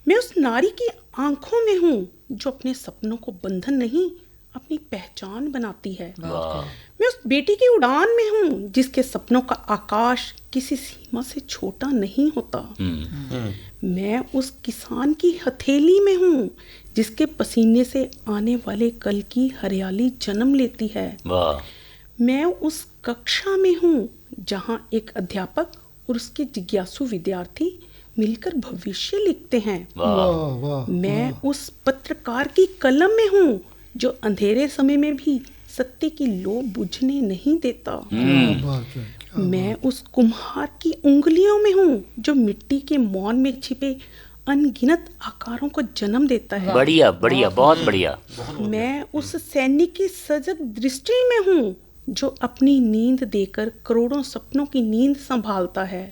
मैं उस नारी की आंखों में हूँ जो अपने सपनों को बंधन नहीं, अपनी पहचान बनाती है। मैं उस बेटी की उड़ान में हूँ जिसके सपनों का आकाश किसी सीमा से छोटा नहीं होता। मैं उस किसान की हथेली में हूँ जिसके पसीने से आने वाले कल की हरियाली जन्म लेती है। मैं उस कक्षा में हूँ जहाँ एक अध्यापक और उसके जिज्ञासु विद्यार्थी मिलकर भविष्य लिखते हैं। वाह वाह वाह। मैं उस पत्रकार की कलम में हूँ जो अंधेरे समय में भी सत्य की लो बुझने नहीं देता। क्या बात है, क्या मैं उस कुम्हार की उंगलियों में हूँ जो मिट्टी के मौन में छिपे अनगिनत आकारों को जन्म देता है। बढ़िया बढ़िया, बहुत बढ़िया। मैं उस सैनिक की सजग दृष्टि में हूँ जो अपनी नींद देकर करोड़ों सपनों की नींद संभालता है।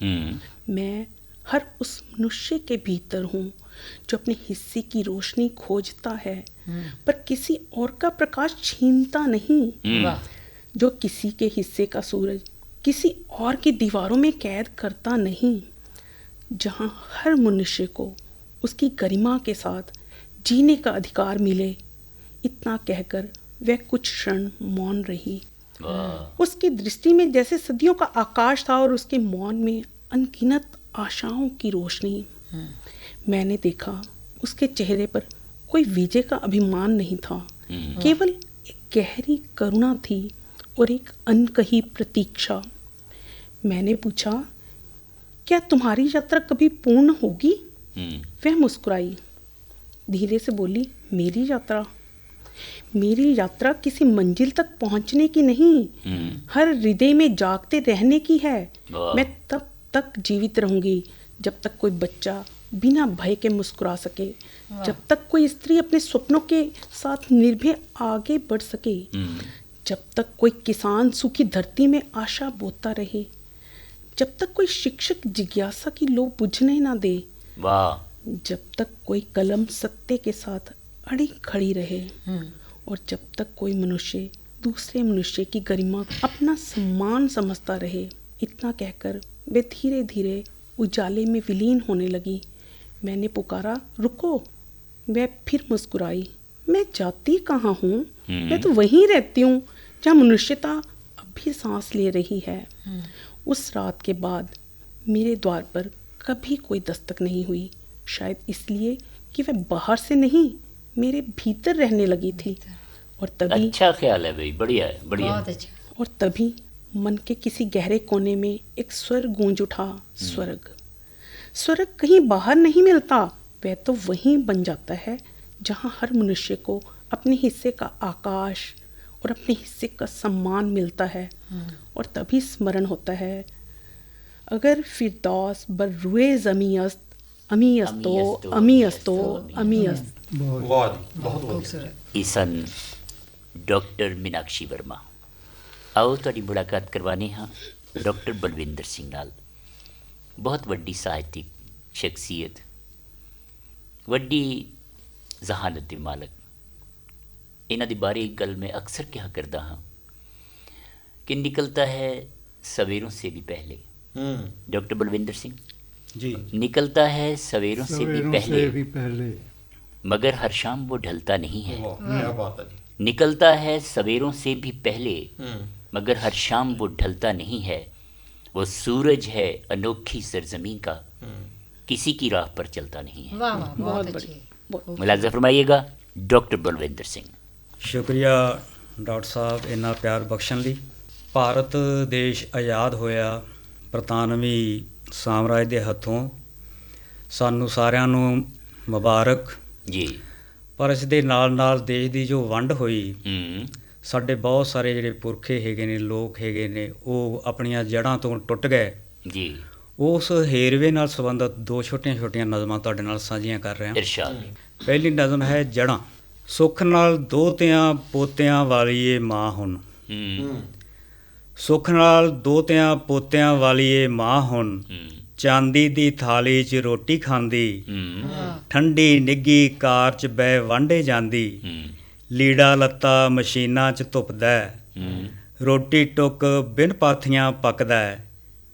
मैं हर उस मनुष्य के भीतर हूँ जो अपने हिस्से की रोशनी खोजता है पर किसी और का प्रकाश छीनता नहीं, जो किसी के हिस्से का सूरज किसी और की दीवारों में कैद करता नहीं, जहाँ हर मनुष्य को उसकी गरिमा के साथ जीने का अधिकार मिले। इतना कहकर वह कुछ क्षण मौन रही। उसकी दृष्टि में जैसे सदियों का आकाश था और उसके मौन में अनगिनत आशाओं की रोशनी। मैंने देखा उसके चेहरे पर कोई विजय का अभिमान नहीं था, केवल एक गहरी करुणा थी और एक अनकही प्रतीक्षा। मैंने पूछा, क्या तुम्हारी यात्रा कभी पूर्ण होगी? वह मुस्कुराई, धीरे से बोली, मेरी यात्रा किसी मंजिल तक पहुंचने की नहीं, हर हृदय में जागते रहने की है। मैं तब तक जीवित रहूंगी जब तक कोई बच्चा बिना भय के मुस्कुरा सके, जब तक कोई स्त्री अपने सपनों के साथ निर्भय आगे बढ़ सके, जब तक कोई किसान सूखी धरती में आशा बोता रहे, जब तक कोई शिक्षक जिज्ञासा की लो बुझने ना दे, जब तक कोई कलम सत्य के साथ अड़ी खड़ी रहे, और जब तक कोई मनुष्य दूसरे मनुष्य की गरिमा अपना सम्मान समझता रहे। इतना कहकर वे धीरे धीरे उजाले में विलीन होने लगी। मैंने पुकारा, रुको। वह फिर मुस्कुराई, मैं जाती कहाँ हूँ? मैं तो वहीं रहती हूँ जहाँ मनुष्यता अब भी सांस ले रही है। उस रात के बाद मेरे द्वार पर कभी कोई दस्तक नहीं हुई, शायद इसलिए कि वह बाहर से नहीं मेरे भीतर रहने लगी थी। और तभी, अच्छा ख्याल है भाई, बढ़िया है, बढ़िया। बहुत अच्छा। और तभी मन के किसी गहरे कोने में एक स्वर गूंज उठा, स्वर्ग। स्वर्ग कहीं बाहर नहीं मिलता, वह तो वहीं बन जाता है जहाँ हर मनुष्य को अपने हिस्से का आकाश और अपने हिस्से का सम्मान मिलता है। और तभी स्मरण होता है, अगर फिरदौस बर रुए ज़मी अस्त, अमी अस्तो, अमी अस्तो, अमी अस्त। वाह जी, बहुत ਵਧੀਆ। खूबसूरत। ईसन डॉक्टर मीनाक्षी वर्मा। आओ ਤੁਹਾਡੀ ਮੁਲਾਕਾਤ ਕਰਵਾਨੇ ਹਾਂ ਡਾਕਟਰ ਬਲਵਿੰਦਰ ਸਿੰਘ ਨਾਲ। ਬਹੁਤ ਵੱਡੀ ਸਾਹਿਤਿਕ ਸ਼ਖਸੀਅਤ, ਵੱਡੀ ਜ਼ਹਾਨਤ ਦੇ ਮਾਲਕ। ਇਹਨਾਂ ਦੇ ਬਾਰੇ ਇੱਕ ਗੱਲ ਮੈਂ ਅਕਸਰ ਕਿਹਾ ਕਰਦਾ ਹਾਂ ਕਿ ਨਿਕਲਤਾ ਹੈ सवेरों से भी पहले। डॉक्टर बलविंदर सिंह जी, निकलता है सवेरों से भी पहले, मगर हर शाम वो ढलता नहीं है। वाह, क्या बात है जी। निकलता है सवेरों से भी पहले, मगर हर शाम वो ढलता नहीं है। वो सूरज है अनोखी सरजमीन का, किसी की राह पर चलता नहीं है। वाह वाह, बहुत बड़ी। अच्छी। मुलाज़ा फरमाइएगा डॉक्टर बलविंदर सिंह। ਸ਼ੁਕਰੀਆ ਡਾਕਟਰ ਸਾਹਿਬ ਇੰਨਾ ਪਿਆਰ ਬਖਸ਼ਣ ਲਈ। ਭਾਰਤ ਦੇਸ਼ ਆਜ਼ਾਦ ਹੋਇਆ ਬਰਤਾਨਵੀ ਸਾਮਰਾਜ ਦੇ ਹੱਥੋਂ, ਸਾਨੂੰ ਸਾਰਿਆਂ ਨੂੰ ਮੁਬਾਰਕ जी। ਪਰ ਇਸ ਦੇ ਨਾਲ ਨਾਲ ਦੇਸ਼ ਦੀ ਜੋ ਵੰਡ ਹੋਈ, ਸਾਡੇ ਬਹੁਤ ਸਾਰੇ ਜਿਹੜੇ ਪੁਰਖੇ ਹੈਗੇ ਨੇ, ਲੋਕ ਹੈਗੇ ਨੇ, ਉਹ ਆਪਣੀਆਂ ਜੜ੍ਹਾਂ ਤੋਂ ਟੁੱਟ ਗਏ। जी, ਉਸ ਹੇਰਵੇ ਨਾਲ ਸੰਬੰਧਿਤ ਦੋ ਛੋਟੀਆਂ ਨਜ਼ਮਾਂ ਤੁਹਾਡੇ ਨਾਲ ਸਾਂਝੀਆਂ ਕਰ ਰਿਹਾ। इरशाद। ਪਹਿਲੀ ਨਜ਼ਮ ਹੈ ਜੜ੍ਹਾਂ। ਸੁੱਖ ਨਾਲ ਦੋਹਤਿਆਂ ਪੋਤਿਆਂ ਵਾਲੀ ਏ ਮਾਂ ਹੁਣ, ਸੁੱਖ ਨਾਲ ਦੋਹਤਿਆਂ ਪੋਤਿਆਂ ਵਾਲੀ ਏ ਮਾਂ ਹੁਣ, ਚਾਂਦੀ ਦੀ ਥਾਲੀ 'ਚ ਰੋਟੀ ਖਾਂਦੀ, ਠੰਡੀ ਨਿੱਗੀ ਕਾਰ 'ਚ ਬਹਿ ਵਾਂਢੇ ਜਾਂਦੀ, ਲੀੜਾ ਲੱਤਾ ਮਸ਼ੀਨਾਂ 'ਚ ਧੁੱਪਦਾ, ਰੋਟੀ ਟੁੱਕ ਬਿਨ ਪਾਥੀਆਂ ਪੱਕਦਾ,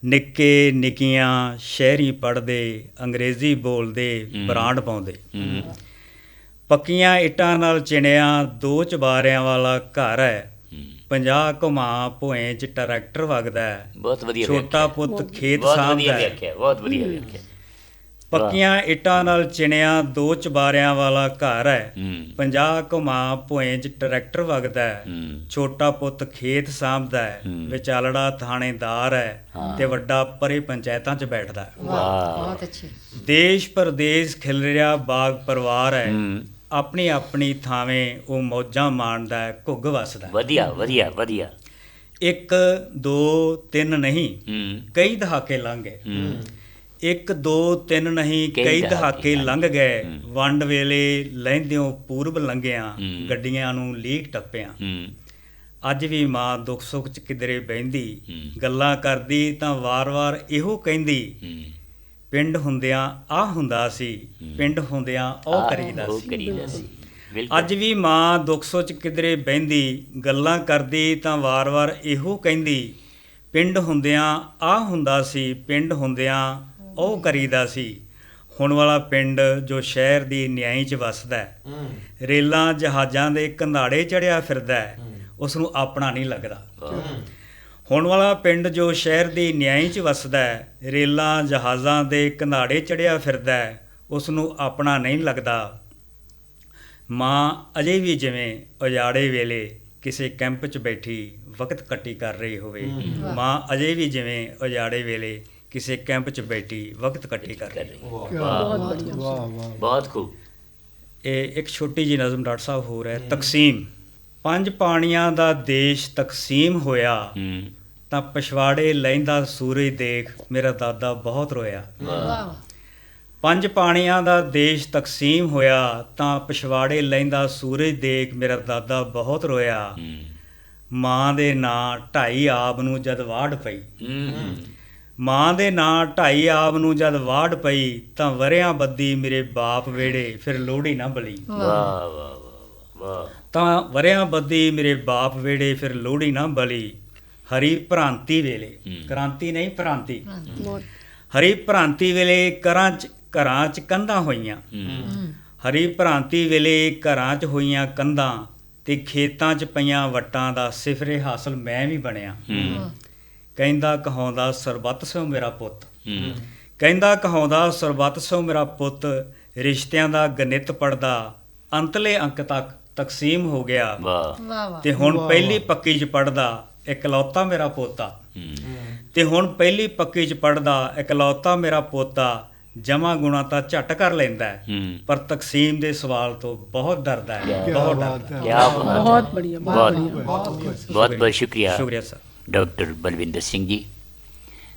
ਨਿੱਕੇ ਨਿੱਕੀਆਂ ਸ਼ਹਿਰੀ ਪੜ੍ਹਦੇ, ਅੰਗਰੇਜ਼ੀ ਬੋਲਦੇ, ਬਰਾਂਡ ਪਾਉਂਦੇ, ਪੱਕੀਆਂ ਇੱਟਾਂ ਨਾਲ ਚਿਣਿਆ 2 ਚਬਾਰਿਆਂ ਵਾਲਾ ਘਰ ਹੈ, 50 ਘੁਮਾ ਭੋਏ 'ਚ ਟਰੈਕਟਰ ਵਗਦਾ, बहुत वधिया ਛੋਟਾ ਪੁੱਤ ਖੇਤ बहुत वधिया ਸਾਂਭਦਾ, व्याख्या, बहुत वधिया व्याख्या। ਪੱਕੀਆਂ ਇੱਟਾਂ ਨਾਲ ਚਿਣਿਆ 2 ਚਬਾਰਿਆਂ ਵਾਲਾ ਘਰ ਹੈ। 50 ਘੁਮਾ ਭੋਏ 'ਚ ਟਰੈਕਟਰ ਵਗਦਾ ਹੈ। ਛੋਟਾ ਪੁੱਤ ਖੇਤ ਸਾਂਭਦਾ ਹੈ। ਵਿਚਾਲੜਾ ਥਾਣੇਦਾਰ ਹੈ ਤੇ ਵੱਡਾ ਪਰੇ ਪੰਚਾਇਤਾਂ 'ਚ ਬੈਠਦਾ ਹੈ। ਬਹੁਤ ਅੱਛੀ। ਦੇਸ਼ ਪਰਦੇਸ ਖਿਲ ਰਿਹਾ ਬਾਗ ਪਰਿਵਾਰ ਹੈ। ਆਪਣੀ ਆਪਣੀ ਥਾਵੇਂ ਉਹ ਮੌਜਾਂ ਮਾਣਦਾ ਹੈ, ਘੁੱਗ ਵਸਦਾ ਹੈ। ਵਧੀਆ ਵਧੀਆ ਵਧੀਆ। 1 2 3 ਨਹੀਂ ਕਈ ਦਹਾਕੇ ਲੰਘ ਗਏ। 1 2 3 ਨਹੀਂ ਕਈ ਦਹਾਕੇ ਲੰਘ ਗਏ। ਵੰਡ ਵੇਲੇ ਲਹਿੰਦਿਓਂ ਪੂਰਬ ਲੰਘਿਆਂ, ਗੱਡੀਆਂ ਨੂੰ ਲੀਕ ਟੱਪਿਆਂ। ਅੱਜ ਵੀ ਮਾਂ ਦੁੱਖ ਸੁੱਖ 'ਚ ਕਿਧਰੇ ਬਹਿੰਦੀ, ਗੱਲਾਂ ਕਰਦੀ ਤਾਂ ਵਾਰ-ਵਾਰ ਇਹੋ ਕਹਿੰਦੀ, ਪਿੰਡ ਹੁੰਦਿਆਂ ਆਹ ਹੁੰਦਾ ਸੀ, ਪਿੰਡ ਹੁੰਦਿਆਂ ਉਹ ਕਰੀਦਾ ਸੀ। ਅੱਜ ਵੀ ਮਾਂ ਦੁੱਖ ਸੁੱਖ 'ਚ ਕਿਧਰੇ ਬਹਿੰਦੀ, ਗੱਲਾਂ ਕਰਦੀ ਤਾਂ ਵਾਰ-ਵਾਰ ਇਹੋ ਕਹਿੰਦੀ, ਪਿੰਡ ਹੁੰਦਿਆਂ ਆਹ ਹੁੰਦਾ ਸੀ, ਪਿੰਡ ਹੁੰਦਿਆਂ ਉਹ ਕਰੀਦਾ ਸੀ। ਹੁਣ ਵਾਲਾ ਪਿੰਡ ਜੋ ਸ਼ਹਿਰ ਦੀ ਨਿਆਈ 'ਚ ਵੱਸਦਾ ਹੈ, ਰੇਲਾਂ ਜਹਾਜ਼ਾਂ ਦੇ ਕੰਧਾੜੇ ਚੜਿਆ ਫਿਰਦਾ ਹੈ, ਉਸ ਨੂੰ ਆਪਣਾ ਨਹੀਂ ਲੱਗਦਾ। ਹੁਣ ਵਾਲਾ ਪਿੰਡ ਜੋ ਸ਼ਹਿਰ ਦੀ ਨਿਆਈ 'ਚ ਵੱਸਦਾ ਹੈ, ਰੇਲਾਂ ਜਹਾਜ਼ਾਂ ਦੇ ਕੰਧਾੜੇ ਚੜਿਆ ਫਿਰਦਾ ਹੈ, ਉਸ ਨੂੰ ਆਪਣਾ ਨਹੀਂ ਲੱਗਦਾ। ਮਾਂ ਅਜੇ ਵੀ ਜਿਵੇਂ ਉਜਾੜੇ ਵੇਲੇ ਕਿਸੇ ਕੈਂਪ 'ਚ ਬੈਠੀ ਵਕਤ ਕੱਟੀ ਕਰ ਰਹੀ ਹੋਵੇ। ਮਾਂ ਅਜੇ ਵੀ ਜਿਵੇਂ ਉਜਾੜੇ ਵੇਲੇ ਕਿਸੇ ਕੈਂਪ 'ਚ ਬੈਠੀ ਵਕਤ ਕੱਟੀ ਕਰ ਰਹੀ। ਬਹੁਤ ਖੂਬ। ਇਹ ਇੱਕ ਛੋਟੀ ਜਿਹੀ ਨਜ਼ਮ ਡਾਕਟਰ ਸਾਹਿਬ ਹੋ ਰਿਹਾ। ਤਕਸੀਮ। 5 ਪਾਣੀਆਂ ਦਾ ਦੇਸ਼ ਤਕਸੀਮ ਹੋਇਆ, ਤਾਂ ਪਿਛਵਾੜੇ ਲਹਿੰਦਾ ਸੂਰਜ ਦੇਖ ਮੇਰਾ ਦਾਦਾ ਬਹੁਤ ਰੋਇਆ। 5 ਪਾਣੀਆਂ ਦਾ ਦੇਸ਼ ਤਕਸੀਮ ਹੋਇਆ, ਤਾਂ ਪਿਛਵਾੜੇ ਲਹਿੰਦਾ ਸੂਰਜ ਦੇਖ ਮੇਰਾ ਦਾਦਾ ਬਹੁਤ ਰੋਇਆ। ਮਾਂ ਦੇ ਨਾਂ 2.5 ਆਬ ਨੂੰ ਜਦ ਵਾੜ ਪਈ, ਮਾਂ ਦੇ ਨਾਂ 2.5 ਆਬ ਨੂੰ ਜਦ ਵਾੜ ਪਈ, ਤਾਂ ਵਰਿਆਂ ਬੱਦੀ ਮੇਰੇ ਬਾਪ ਵੇੜੇ ਫਿਰ ਲੋਹੜੀ ਨਾ ਬਲੀ। ਵਾਹ ਵਾਹ ਵਾਹ ਵਾਹ। ਤਾਂ ਵਰਿਆਂ ਬੱਦੀ ਮੇਰੇ ਬਾਪ ਵੇੜੇ ਫਿਰ ਲੋਹੜੀ ਨਾ ਬਲੀ। ਹਰੀ ਭ੍ਰਾਂਤੀ ਵੇਲੇ, ਕ੍ਰਾਂਤੀ ਨਹੀਂ ਭ੍ਰਾਂਤੀ, ਹਰੀ ਭ੍ਰਾਂਤੀ ਵੇਲੇ ਘਰਾਂ 'ਚ ਕੰਧਾਂ ਹੋਈਆਂ। ਹਰੀ ਭ੍ਰਾਂਤੀ ਵੇਲੇ ਘਰਾਂ 'ਚ ਹੋਈਆਂ ਕੰਧਾਂ, ਤੇ ਖੇਤਾਂ 'ਚ ਪਈਆਂ ਵੱਟਾਂ ਦਾ ਸਿਫਰੇ ਹਾਸਲ ਮੈਂ ਵੀ ਬਣਿਆ। ਕਹਿੰਦਾ ਕਹਾਉਂਦਾ ਸਰਬੱਤ ਸਿਓ ਮੇਰਾ ਪੁੱਤ, ਕਹਿੰਦਾ ਕਹਾਉਂਦਾ ਸਰਬੱਤ ਸਿਓ ਮੇਰਾ ਪੁੱਤ, ਰਿਸ਼ਤਿਆਂ ਦਾ ਗਣਿਤ ਪੜਦਾ ਅੰਤਲੇ ਅੰਕ ਤੱਕ ਤਕਸੀਮ ਹੋ ਗਿਆ। ਤੇ ਹੁਣ ਪਹਿਲੀ ਪੱਕੀ 'ਚ ਪੜਦਾ ਇਕਲੌਤਾ ਮੇਰਾ ਪੋਤਾ, ਤੇ ਹੁਣ ਪਹਿਲੀ ਪੱਕੀ 'ਚ ਪੜਦਾ ਇਕਲੌਤਾ ਮੇਰਾ ਪੋਤਾ। ਜਮਾ ਗੁਣਾ ਤਾਂ ਝੱਟ ਕਰ ਲੈਂਦਾ ਹੈ, ਪਰ ਤਕਸੀਮ ਦੇ ਸਵਾਲ ਤੋਂ ਬਹੁਤ ਡਰਦਾ ਹੈ, ਬਹੁਤ ਡਰਦਾ ਹੈ। ਬਹੁਤ बढ़िया, बहुत बढ़िया। ਬਹੁਤ ਬਹੁਤ ਸ਼ੁਕਰੀਆ ਸ਼ੁਕਰੀਆ ਸਰ। ਡਾਕਟਰ ਬਲਵਿੰਦਰ ਸਿੰਘ ਜੀ।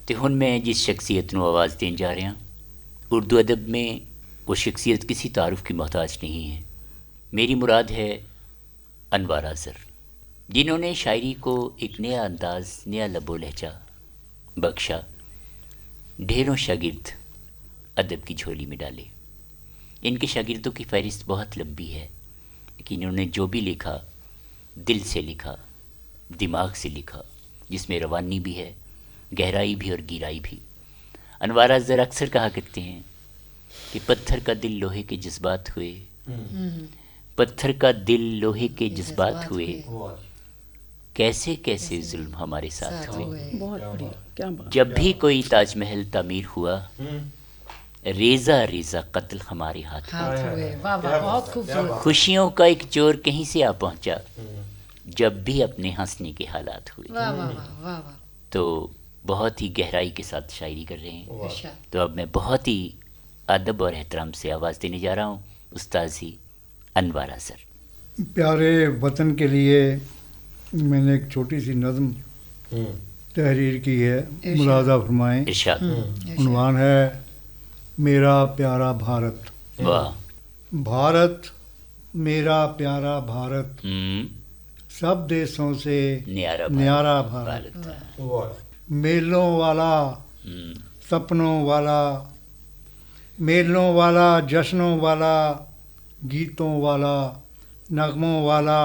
तो हुण मैं जिस शख्सियत को आवाज़ देने जा रहा, उर्दू अदब में वो शख्सियत किसी तारुफ की मोहताज नहीं है। मेरी मुराद है अनवार आज़र, जिन्होंने शायरी को एक नया अंदाज़, नया लबो लहजा बख्शा, ढेरों शागिर्द अदब की झोली में डाले। इनके शागिर्दों की फहरिस्त बहुत लंबी है, लेकिन इन्होंने जो भी लिखा दिल से लिखा, दिमाग से लिखा, जिसमें रवानी भी है, गहराई भी और गिराई भी। अनवार आज़र अक्सर कहा करते हैं कि पत्थर का दिल लोहे के जज्बात हुए, पत्थर का दिल लोहे के जज्बात हुए, कैसे कैसे जुल्म हमारे साथ हुए। बहुत बढ़िया, क्या बात। जब भी कोई ताजमहल तामीर हुआ, रेजा रेजा कत्ल हमारे हाथ हुए। वाह वाह, बहुत खूबसूरत। खुशियों का एक चोर कहीं से आ पहुंचा, जब भी अपने हंसने के हालात हुए। वाह वाह वाह वाह वाह। तो बहुत ही गहराई के साथ शायरी कर रहे हैं। अच्छा। तो अब मैं बहुत ही अदब और एहतराम से आवाज़ देने जा रहा हूँ उस्ताज़ी अनवार आज़र। प्यारे वतन के लिए मैंने एक छोटी सी नज़म तहरीर की है, मुलाजा फरमाएं। इरशाद। उन्वान है मेरा प्यारा भारत। वाह। भारत मेरा प्यारा भारत, सब देशों से न्यारा भारत। मेलों वाला, सपनों वाला, मेलों वाला, जश्नों वाला, गीतों वाला, नगमों वाला,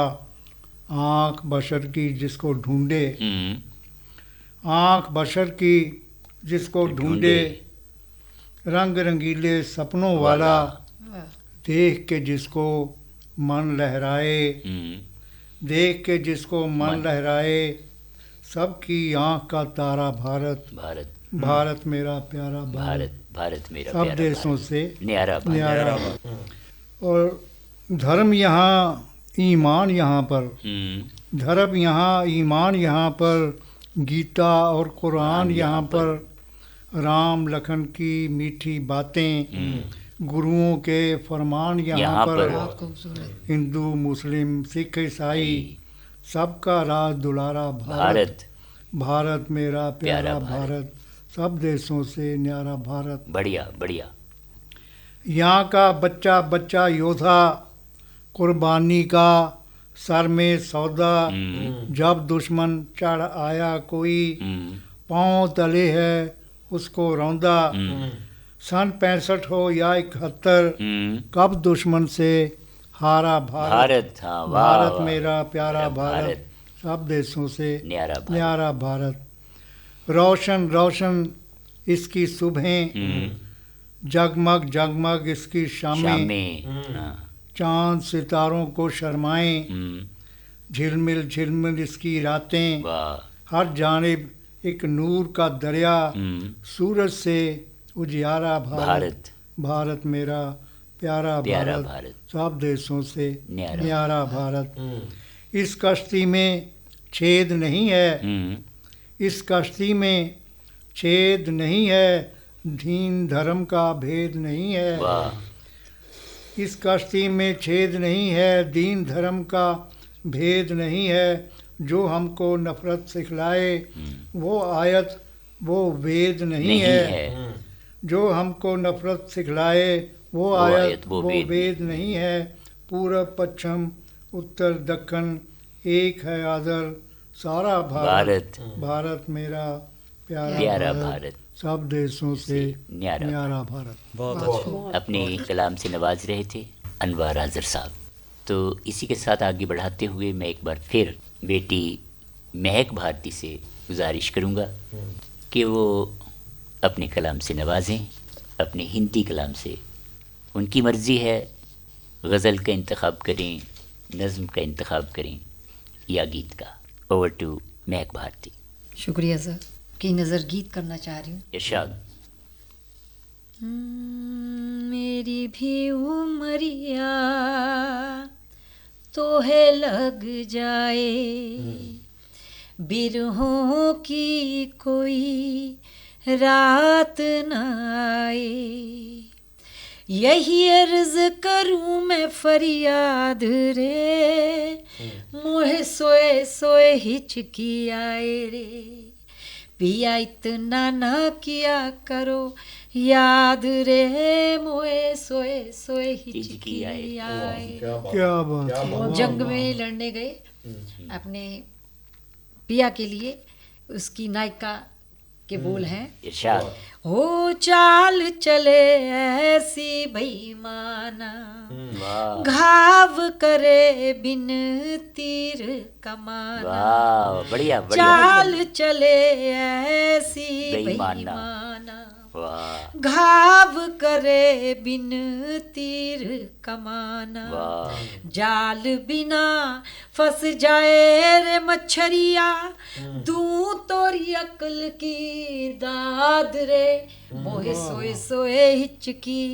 आँख बशर की जिसको ढूंढे, आँख बशर की जिसको ढूंढे, रंग रंगीले सपनों वाला, देख के जिसको मन लहराए, देख के जिसको मन लहराए, सबकी आँख का तारा भारत, भारत। भारत मेरा प्यारा भारत, भारत भारत मेरा सब प्यारा देशों भारत, से न्यारा भारत, न्यारा भारत। और धर्म यहाँ, ईमान यहाँ पर, धर्म यहाँ, ईमान यहाँ पर, गीता और कुरान यहाँ पर, राम लखन की मीठी बातें, गुरुओं के फरमान यहाँ पर, बहुत खूबसूरत। हिंदू मुस्लिम सिख ईसाई सबका राज दुलारा भारत, भारत भारत मेरा प्यारा प्यारा भारत। भारत, सब देशों से न्यारा भारत। बढ़िया बढ़िया। यहाँ का बच्चा बच्चा योद्धा, कुर्बानी का सर में सौदा, जब दुश्मन चढ़ आया कोई, पाँव तले है उसको रौंदा। सन 65 हो या 71, कब दुश्मन से हारा भारत, भारत, हाँ, वाह, भारत वाह। मेरा प्यारा भारत। भारत, सब देशों से न्यारा भारत। न्यारा भारत। रोशन रोशन इसकी सुबहें, जगमग जगमग इसकी शामें, शामें, हाँ, चांद सितारों को शर्माएं, झिलमिल झिलमिल इसकी रातें, वाह, हर जानिब एक नूर का दरिया, सूरज से उजियारा भारत, भारत भारत मेरा प्यारा प्यारा भारत, भारत, सब देशों से न्यारा न्यारा भारत। इस कश्ती में छेद नहीं है, इस कश्ती में छेद नहीं है, दीन धर्म का भेद नहीं है, वाह, इस कश्ती में छेद नहीं है, दीन धर्म का भेद नहीं है। जो हमको नफरत सिखलाए वो आयत वो वेद नहीं है, जो हमको नफरत सिखलाए वो आयत वो वेद नहीं है। पूरब पश्चिम उत्तर दक्षिण एक है आदर, सारा भारत, भारत मेरा प्यारा प्यारा भारत, भारत, सब देशों से न्यारा न्यारा भारत। बहुत अच्छा। अपने कलाम से नवाज रहे थे अनवर आज़र साहब। तो इसी के साथ आगे बढ़ाते हुए मैं एक बार फिर बेटी महक भारती से गुजारिश करूंगा कि वो अपने कलाम से नवाजें, अपने हिंदी कलाम से। उनकी मर्ज़ी है, गज़ल का इंतखाब करें, नज़्म का इंतखाब करें या गीत का। ओवर टू महक भारती। शुक्रिया सर। की नज़र गीत करना चाह रही हूँ। इरशाद। मेरी भी उमरिया तो है लग जाए, बिरहों की कोई रात न आए। यही अर्ज करूं मैं फरियाद रे, मुँह सोए सोए हिचकी आए रे। पिया इतना ना किया करो याद रे, मोए सोए सोए हिचकी आए। क्या बात है। जंग में लड़ने गए अपने पिया के लिए, उसकी नायिका के बोल हैं, इरशाद। हो चाल चले ऐसी बेईमाना, घाव करे बिन तीर कमाना। वाह, बढ़िया बढ़िया। चाल चले ऐसी बेईमाना। बेईमाना, वाह, घाव करे बिन तीर कमाना। वाह, जाल बिना फंस जाए रे मच्छरिया, दूं तोरी अकल की दाद रे, मोहे सोए सोए हिचकी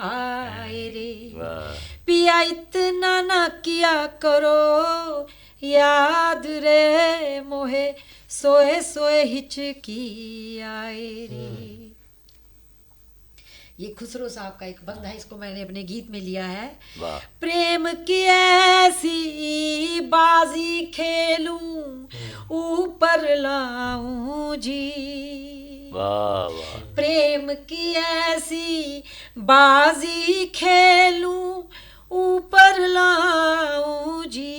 आए रे। वाह, पिया इतना ना किया करो याद रे, मोहे सोए सोए हिचकी आए रे। ये खुसरो साहब का एक बंद है, इसको मैंने अपने गीत में लिया है। वाह, प्रेम की ऐसी बाजी खेलूं, ऊपर लाऊं जी। वाह, वाह, प्रेम की ऐसी बाजी खेलूं, ऊपर लाऊं जी।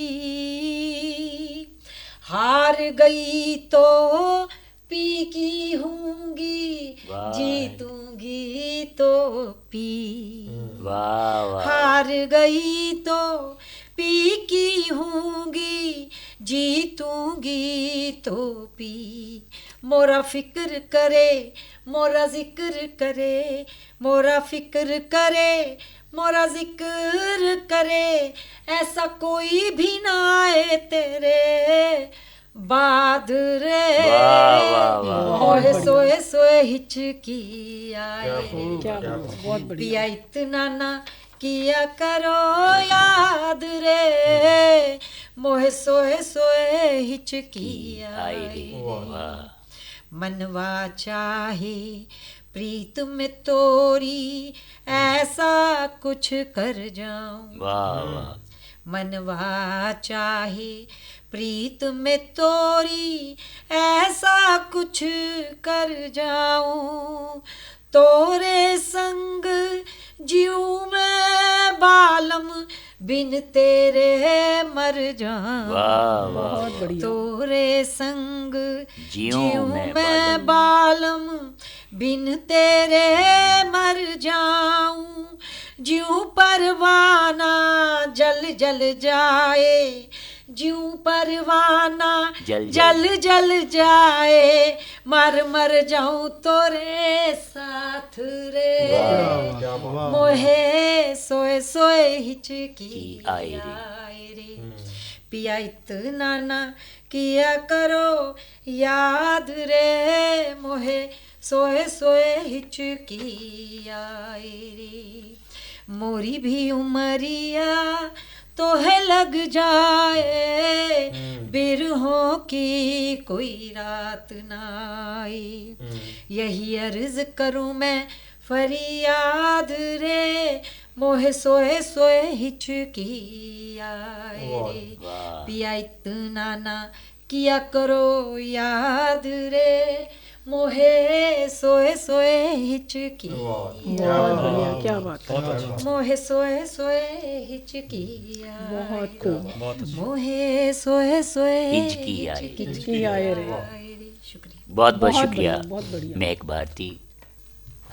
हार गई तो पी की होंगी, वाह। जीतूंगी तो पी। वाह, वाह, हार गई तो पी की होंगी, जीतूंगी तो पी। मोरा फिक्र करे, मोरा जिक्र करे, मोरा फिक्र करे, मोरा जिक्र करे, ऐसा कोई भी ना आए तेरे बाद रे वाह, वाह, वाह। मोहे सोए सोए हिचकी आए क्या बहुत बढ़िया। पिया इतना ना किया करो याद रे मोहे सोए सोए हिचकी आए रे आए वाह मनवा चाहे प्रीत में तोरी ऐसा कुछ कर जाऊं वाह वाह मनवा चाहे प्रीत में तोरी ऐसा कुछ कर जाऊं तोरे संग जीऊं मैं बालम बिन तेरे मर जाऊं वाह वाह बहुत बढ़िया। तोरे संग जीऊं जीऊं मैं मैं बालम बिन तेरे मर जाऊं जीऊं परवाना जल जल जाए जीऊं परवाना जल जल जल जाए मर मर जाऊं तोरे साथ रे मोहे सोए सोए हिचकी आए रे। आए रे पिया इतना ना किया करो याद रे मोहे सोए सोए हिचकी आए रे मोरी भी उमरिया तो है लग जाए बिरहों की कोई रात ना आए यही अर्ज करूं मैं फरियाद रे मोहे सोए सोए हिचकी आए रे वाह पिया इतना ना किया करो याद रे मोहे सोए सोए हिचकी बहुत बढ़िया, क्या बात है। मोहे सोए सोए हिचकी बहुत खूब। मोहे सोए सोए हिचकी आए। हिचकी आए रे। शुक्रिया बहुत बहुत बहुत शुक्रिया बढ़िया, बहुत बढ़िया। महक भारती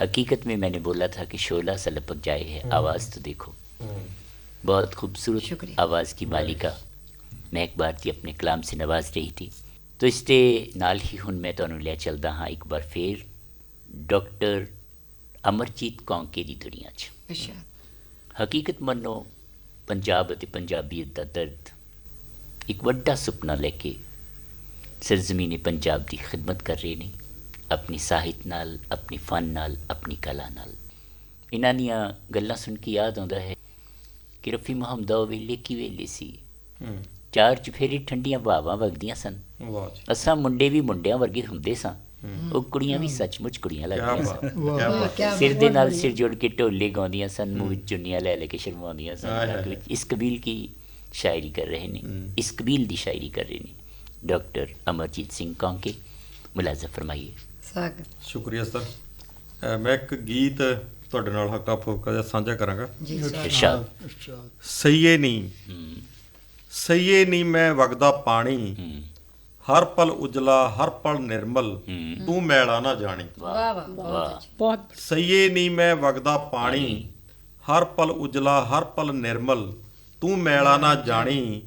हकीकत में मैंने बोला था कि शोला सा लपक जाए है आवाज़ तो देखो बहुत खूबसूरत शुक्रिया। आवाज़ की मालिका महक भारती अपने कलाम से नवाज रही थी तो ਇਸ ਦੇ ਨਾਲ ਹੀ ਹੁਣ ਮੈਂ ਤੁਹਾਨੂੰ ਲੈ ਚੱਲਦਾ ਹਾਂ ਇੱਕ ਵਾਰ ਫੇਰ ਡਾਕਟਰ ਅਮਰਜੀਤ ਕੌਂਕੇ ਦੀ ਦੁਨੀਆ 'ਚ ਅੱਛਾ ਹਕੀਕਤ ਮੰਨੋ ਪੰਜਾਬ ਅਤੇ ਪੰਜਾਬੀਅਤ ਦਾ ਦਰਦ ਇੱਕ ਵੱਡਾ ਸੁਪਨਾ ਲੈ ਕੇ ਸਰਜ਼ਮੀਨੇ ਪੰਜਾਬ ਦੀ ਖਿਦਮਤ ਕਰ ਰਹੇ ਨੇ ਆਪਣੀ ਸਾਹਿਤ ਨਾਲ ਆਪਣੀ ਫਨ ਨਾਲ ਆਪਣੀ ਕਲਾ ਨਾਲ ਇਹਨਾਂ ਦੀਆਂ ਗੱਲਾਂ ਸੁਣ ਕੇ ਯਾਦ ਆਉਂਦਾ ਹੈ ਕਿ ਰਫੀ ਮੁਹੰਮਦ ਉਹ ਵੇਲੇ ਕੀ ਵੇਲੇ ਸੀ ਚਾਰ ਚੁਫੇਰੇ ਠੰਡੀਆਂ ਹਵਾਵਾਂ ਵਗਦੀਆਂ ਸਨ ਵਾਹ ਜੀ ਅਸਾਂ ਮੁੰਡੇ ਵੀ ਮੁੰਡਿਆਂ ਵਰਗੇ ਹੁੰਦੇ ਸਾਂ ਉਹ ਕੁੜੀਆਂ ਵੀ ਸੱਚਮੁੱਚ ਕੁੜੀਆਂ ਕੀ ਲੱਗਦੀਆਂ ਬਾਤ ਸਨ ਕੀ ਬਾਤ क्या ਸਿਰ ਦੇ ਨਾਲ ਸਿਰ ਜੋੜ ਕੇ ਢੋਲੇ ਗਾਉਂਦੀਆਂ ਸਨ ਮੂੰਹ ਵਿੱਚ ਚੁੰਨੀਆਂ ਲੈ ਲੈ ਕੇ ਸ਼ਰਮਾਉਂਦੀਆਂ ਹਾਏ ਸਨ ਹਾਏ। ਨੱਕ ਵਿੱਚ ਇਸ ਕਬੀਲ ਕੀ ਸ਼ਾਇਰੀ ਕਰ ਰਹੇ ਨੇ ਇਸ ਕਬੀਲ ਦੀ ਸ਼ਾਇਰੀ ਕਰ ਰਹੇ ਨੇ ਡਾਕਟਰ ਅਮਰਜੀਤ ਸਿੰਘ ਕੌਂਕੇ ਮੁਲਾਜ਼ਾ ਫਰਮਾਈਏ स्वागत ਸ਼ੁਕਰੀਆ ਸਰ ਮੈਂ ਇੱਕ ਗੀਤ ਤੁਹਾਡੇ ਨਾਲ ਹਲਕਾ ਫੁਲਕਾ ਜਿਹਾ ਸਾਂਝਾ ਕਰਾਂਗਾ जी स्वागत ਇਰਸ਼ਾਦ ਸਈਏ ਨਹੀਂ ਸਈਏ ਨਹੀਂ ਮੈਂ ਵਗਦਾ ਪਾਣੀ ਹਰ ਪਲ ਉਜਲਾ ਹਰ ਪਲ ਨਿਰਮਲ ਤੂੰ ਮੈਲਾ ਨਾ ਜਾਣੀ वाह वाह ਵਾਹ बहुत ਸਈਏ ਨਹੀਂ ਮੈਂ ਵਗਦਾ ਪਾਣੀ ਹਰ ਪਲ ਉਜਲਾ ਹਰ ਪਲ ਨਿਰਮਲ ਤੂੰ ਮੈਲਾ ਨਾ ਜਾਣੀ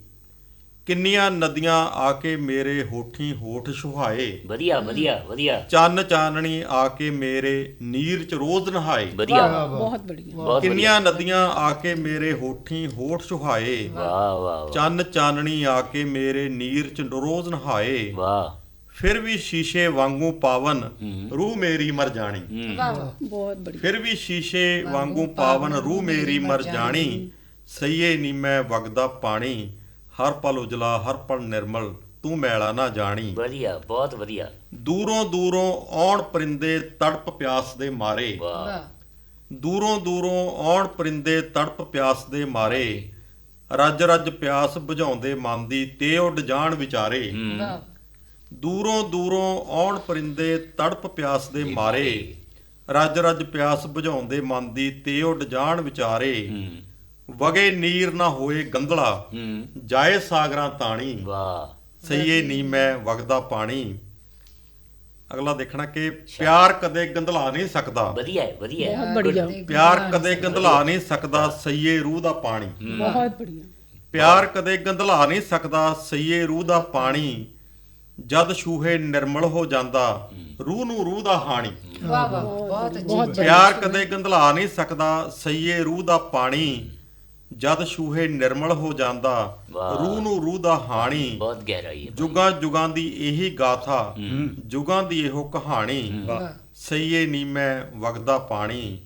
ਕਿੰਨੀਆਂ ਨਦੀਆਂ ਆ ਕੇ ਮੇਰੇ ਹੋਠੀ ਹੋਠ ਸੁਹਾਏ ਵਧੀਆ ਵਧੀਆ ਵਧੀਆ ਚੰਨ ਚਾਨਣੀ ਆ ਕੇ ਮੇਰੇ ਨੀਰ ਚ ਰੋਜ਼ ਨਹਾਏ ਵਧੀਆ बहुत बढ़िया। ਬਹੁਤ ਕਿੰਨੀਆਂ ਨਦੀਆਂ ਆ ਕੇ ਮੇਰੇ ਹੋਠੀ ਹੋਠ ਸੁਹਾਏ ਵਾਹ ਵਾਹ ਚੰਨ ਚਾਨਣੀ ਆ ਕੇ ਮੇਰੇ ਨੀਰ ਚ ਰੋਜ਼ ਨਹਾਏ ਵਾਹ ਫਿਰ ਵੀ ਸ਼ੀਸ਼ੇ ਵਾਂਗੂ ਪਾਵਨ ਰੂਹ ਮੇਰੀ ਮਰ ਜਾਣੀ वाह वाह बहुत बढ़िया। ਫਿਰ ਵੀ ਸ਼ੀਸ਼ੇ ਵਾਂਗੂ ਪਾਵਨ ਰੂਹ ਮੇਰੀ ਮਰ ਜਾਣੀ ਸਈਏ ਨੀ ਮੈਂ ਵਗਦਾ ਪਾਣੀ ਹਰ ਪਲ ਉਜਲਾ ਹਰ ਪਲ ਨਿਰਮਲ ਤੂੰ ਮੈਲਾ ਨਾ ਜਾਣੀ ਵਧੀਆ ਬਹੁਤ ਵਧੀਆ ਦੂਰੋਂ ਦੂਰੋਂ ਆਉਣ ਪਰਿੰਦੇ ਤੜਪ ਪਿਆਸ ਦੇ ਮਾਰੇ ਵਾਹ वाह ਦੂਰੋਂ ਦੂਰੋਂ ਆਉਣ ਪਰਿੰਦੇ ਤੜਪ ਪਿਆਸ ਦੇ ਮਾਰੇ ਰੱਜ ਰੱਜ ਪਿਆਸ ਬੁਝਾਉਂਦੇ ਮਨ ਦੀ ਤੇ ਉੱਡ ਜਾਣ ਵਿਚਾਰੇ वाह ਦੂਰੋਂ ਦੂਰੋਂ ਆਉਣ ਪਰਿੰਦੇ ਤੜਪ ਪਿਆਸ ਦੇ ਮਾਰੇ ਰੱਜ ਰੱਜ ਪਿਆਸ ਬੁਝਾਉਂਦੇ ਮਨ ਦੀ ਤੇ ਉੱਡ ਜਾਣ ਵਿਚਾਰੇ ਵਗੇ ਨੀਰ ਨਾ ਹੋਏ ਗੰਧਲਾ ਜਾਏ ਸਾਗਰਾਂ ਤਾਣੀ ਵਾਹ ਸਈਏ ਨੀ ਮੈਂ ਵਗਦਾ ਪਾਣੀ ਅਗਲਾ ਦੇਖਣਾ ਕਿ ਪਿਆਰ ਕਦੇ ਗੰਧਲਾ ਨਹੀਂ ਸਕਦਾ ਵਧੀਆ ਹੈ ਵਧੀਆ ਹੈ बहुत बढ़िया। ਪਿਆਰ ਕਦੇ ਗੰਧਲਾ ਨਹੀਂ ਸਕਦਾ ਸਈਏ ਰੂਹ ਦਾ ਪਾਣੀ बहुत बढ़िया। ਪਿਆਰ ਕਦੇ ਗੰਧਲਾ ਨਹੀਂ ਸਕਦਾ ਸਈਏ ਰੂਹ ਦਾ ਪਾਣੀ ਜਦ ਛੂਹੇ ਨਿਰਮਲ ਹੋ ਜਾਂਦਾ ਰੂਹ ਨੂੰ ਰੂਹ ਦਾ ਹਾਣੀ वाह वाह बहुत अच्छी बहुत ਪਿਆਰ ਕਦੇ ਗੰਧਲਾ ਨਹੀਂ ਸਕਦਾ ਸਈਏ ਰੂਹ ਦਾ ਪਾਣੀ ਜਦ ਛੂਹੇ ਨਿਰਮਲ ਹੋ ਜਾਂਦਾ ਵਾਹ। ਰੂਹ ਨੂੰ ਰੂਹ ਦਾ ਹਾਣੀ ਬਹੁਤ ਗਹਿਰਾਈ ਹੈ ਜੁਗਾਂ ਜੁਗਾਂ ਦੀ ਇਹੀ ਗਾਥਾ ਜੁਗਾਂ ਦੀ ਇਹੋ ਕਹਾਣੀ ਸਈਏ ਨੀ ਮੈਂ ਵਗਦਾ ਪਾਣੀ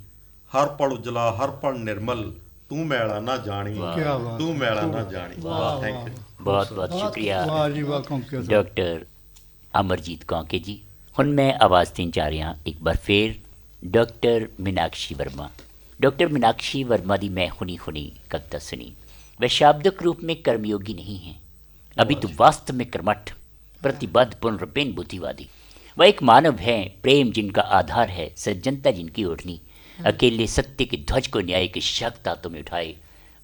ਹਰ ਪਲ ਉਜਲਾ ਹਰ ਪਲ ਨਿਰਮਲ ਤੂੰ ਮੈਲਾ ਨਾ ਜਾਣੀ ਕਿਆ ਬਾਤ। ਤੂੰ ਮੈਲਾ ਨਾ ਜਾਣੀ ਥੈਂਕ ਯੂ ਬਹੁਤ ਬਹੁਤ ਸ਼ੁਕਰੀਆ ਵਾਹ ਜੀ ਵਾਹ ਕੌਂਕੇ ਸਾਹਿਬ। ਡਾਕਟਰ ਅਮਰਜੀਤ ਕੌਂਕੇ ਜੀ। ਹੁਣ ਮੈਂ ਆਵਾਜ਼ ਦੇਣ ਜਾ ਰਿਹਾ ਇੱਕ ਬਾਰ ਫਿਰ डॉक्टर मीनाक्षी वर्मा। डॉक्टर मीनाक्षी वर्मा दी मैं हुनी हुनी कविता सुनी। वह शाब्दिक रूप में कर्मयोगी नहीं है, अभी तो वास्तव में कर्मठ प्रतिबद्ध पुनर्पेन बुद्धिवादी। वह एक मानव है, प्रेम जिनका आधार है, सज्जनता जिनकी ओढ़नी, अकेले सत्य के ध्वज को न्याय के शक्त हाथों में उठाए,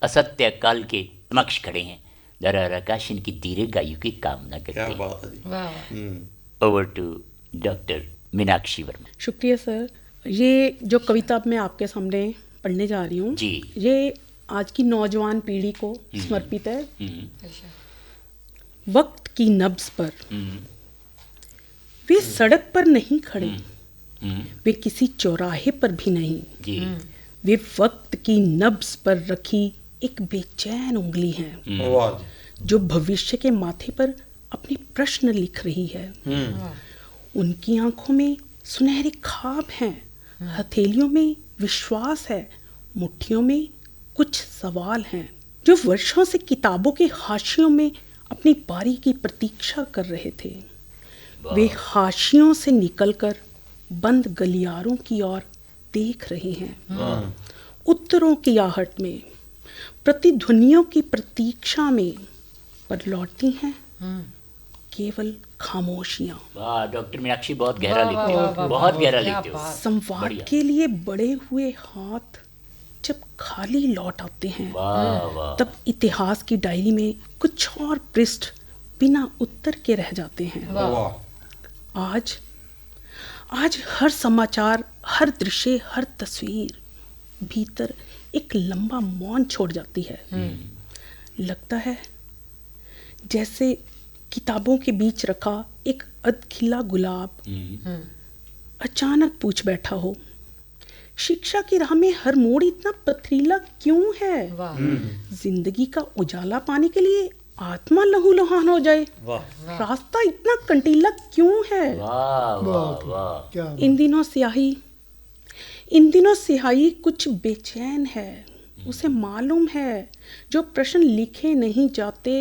असत्य काल के समक्ष खड़े हैं, दरार आकाश इनकी दीर्घायु की कामना करते क्या हैं। बात है जी। वाह over to doctor Meenakshi Verma शुक्रिया सर। ये जो कविता अब मैं आपके सामने पढ़ने जा रही हूँ जी। ये आज की नौजवान पीढ़ी को समर्पित है। अच्छा वक्त की नब्ज पर वे सड़क पर नहीं खड़े, वे किसी चौराहे पर भी नहीं, जी वे वक्त की नब्ज पर रखी एक बेचैन उंगली है वाह जी। जो भविष्य के माथे पर अपने प्रश्न लिख रही है। उनकी आंखों में सुनहरे ख्वाब हैं, हथेलियों में विश्वास है, मुट्ठियों में कुछ सवाल हैं, जो वर्षों से किताबों के हाशियों में अपनी बारी की प्रतीक्षा कर रहे थे। वे हाशियों से निकलकर बंद गलियारों की ओर देख रहे हैं, उत्तरों की आहट में, प्रतिध्वनियों की प्रतीक्षा में, पर लौटती हैं केवल खामोशियां। वाह डॉक्टर मीनाक्षी बहुत गहरा लिखते हो, बहुत गहरा लिखते हो। संवाद बढ़िया। के लिए बड़े हुए हाथ जब खाली लौट आते हैं, वाह वाह तब इतिहास की डायरी में कुछ और पृष्ठ बिना उत्तर के रह जाते हैं। वाह आज आज हर समाचार, हर दृश्य, हर तस्वीर भीतर एक लंबा मौन छोड़ जाती है। लगता है जैसे किताबों के बीच रखा एक अधखिला गुलाब अचानक पूछ बैठा हो, शिक्षा की राह में हर मोड़ इतना पथरीला क्यों है? वाह जिंदगी का उजाला पाने के लिए आत्मा लहूलुहान हो जाए, वाह रास्ता इतना कंटीला क्यों है? वाह वाह वाह क्या इन दिनों स्याही कुछ बेचैन है। उसे मालूम है जो प्रश्न लिखे नहीं जाते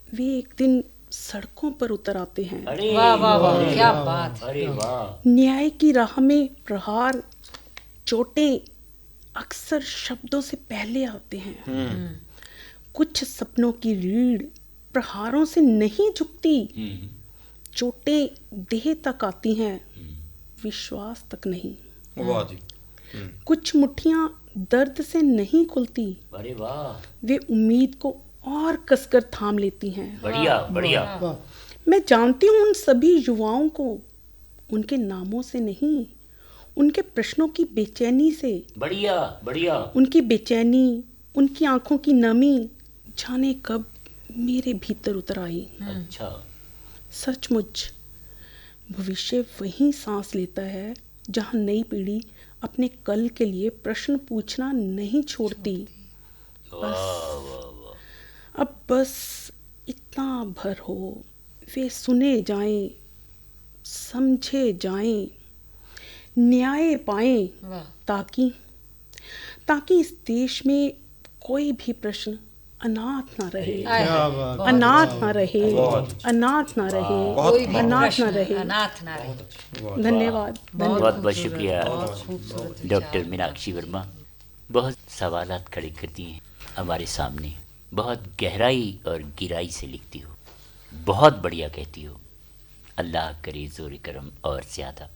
वे एक दिन सड़कों पर उतर आते हैं। अरे वाह वाह वाह अरे क्या वाह, बात है। अरे वाह न्याय की राह में प्रहार, चोटें अक्सर शब्दों से पहले आते हैं। कुछ सपनों की रीढ़ प्रहारों से नहीं झुकती, चोटें देह तक आती हैं, विश्वास तक नहीं। वाह जी। कुछ मुट्ठियां दर्द से नहीं खुलती, अरे वाह वे उम्मीद को और कसकर थाम लेती हैं। बढ़िया बढ़िया वाह मैं जानती हूँ उन सभी युवाओं को, उनके नामों से नहीं, उनके प्रश्नों की बेचैनी से। बढ़िया बढ़िया उनकी बेचैनी, उनकी आंखों की नमी जाने कब मेरे भीतर उतर आई। अच्छा सचमुच भविष्य वहीं सांस लेता है जहाँ नई पीढ़ी अपने कल के लिए प्रश्न पूछना नहीं छोड़ती। वाह वाह वाह अब बस इतना भर हो, वे सुने जाएं, समझे जाएं, न्याय पाएं, वाह ताकि इस देश में कोई भी प्रश्न अनाथ ना रहे, क्या बात है। अनाथ ना रहे, अनाथ ना रहे, कोई भी अनाथ ना प्रश्न रहे। अनाथ ना रहे। धन्यवाद। बहुत बहुत खूबसूरत, शुक्रिया बहुत खूबसूरत डॉक्टर विचार। मीनाक्षी वर्मा। बहुत सवालात खड़े करती हैं हमारे सामने, बहुत गहराई और गिराई से लिखती हो, बहुत बढ़िया कहती हो। अल्लाह करे जोर करम और ज़्यादा।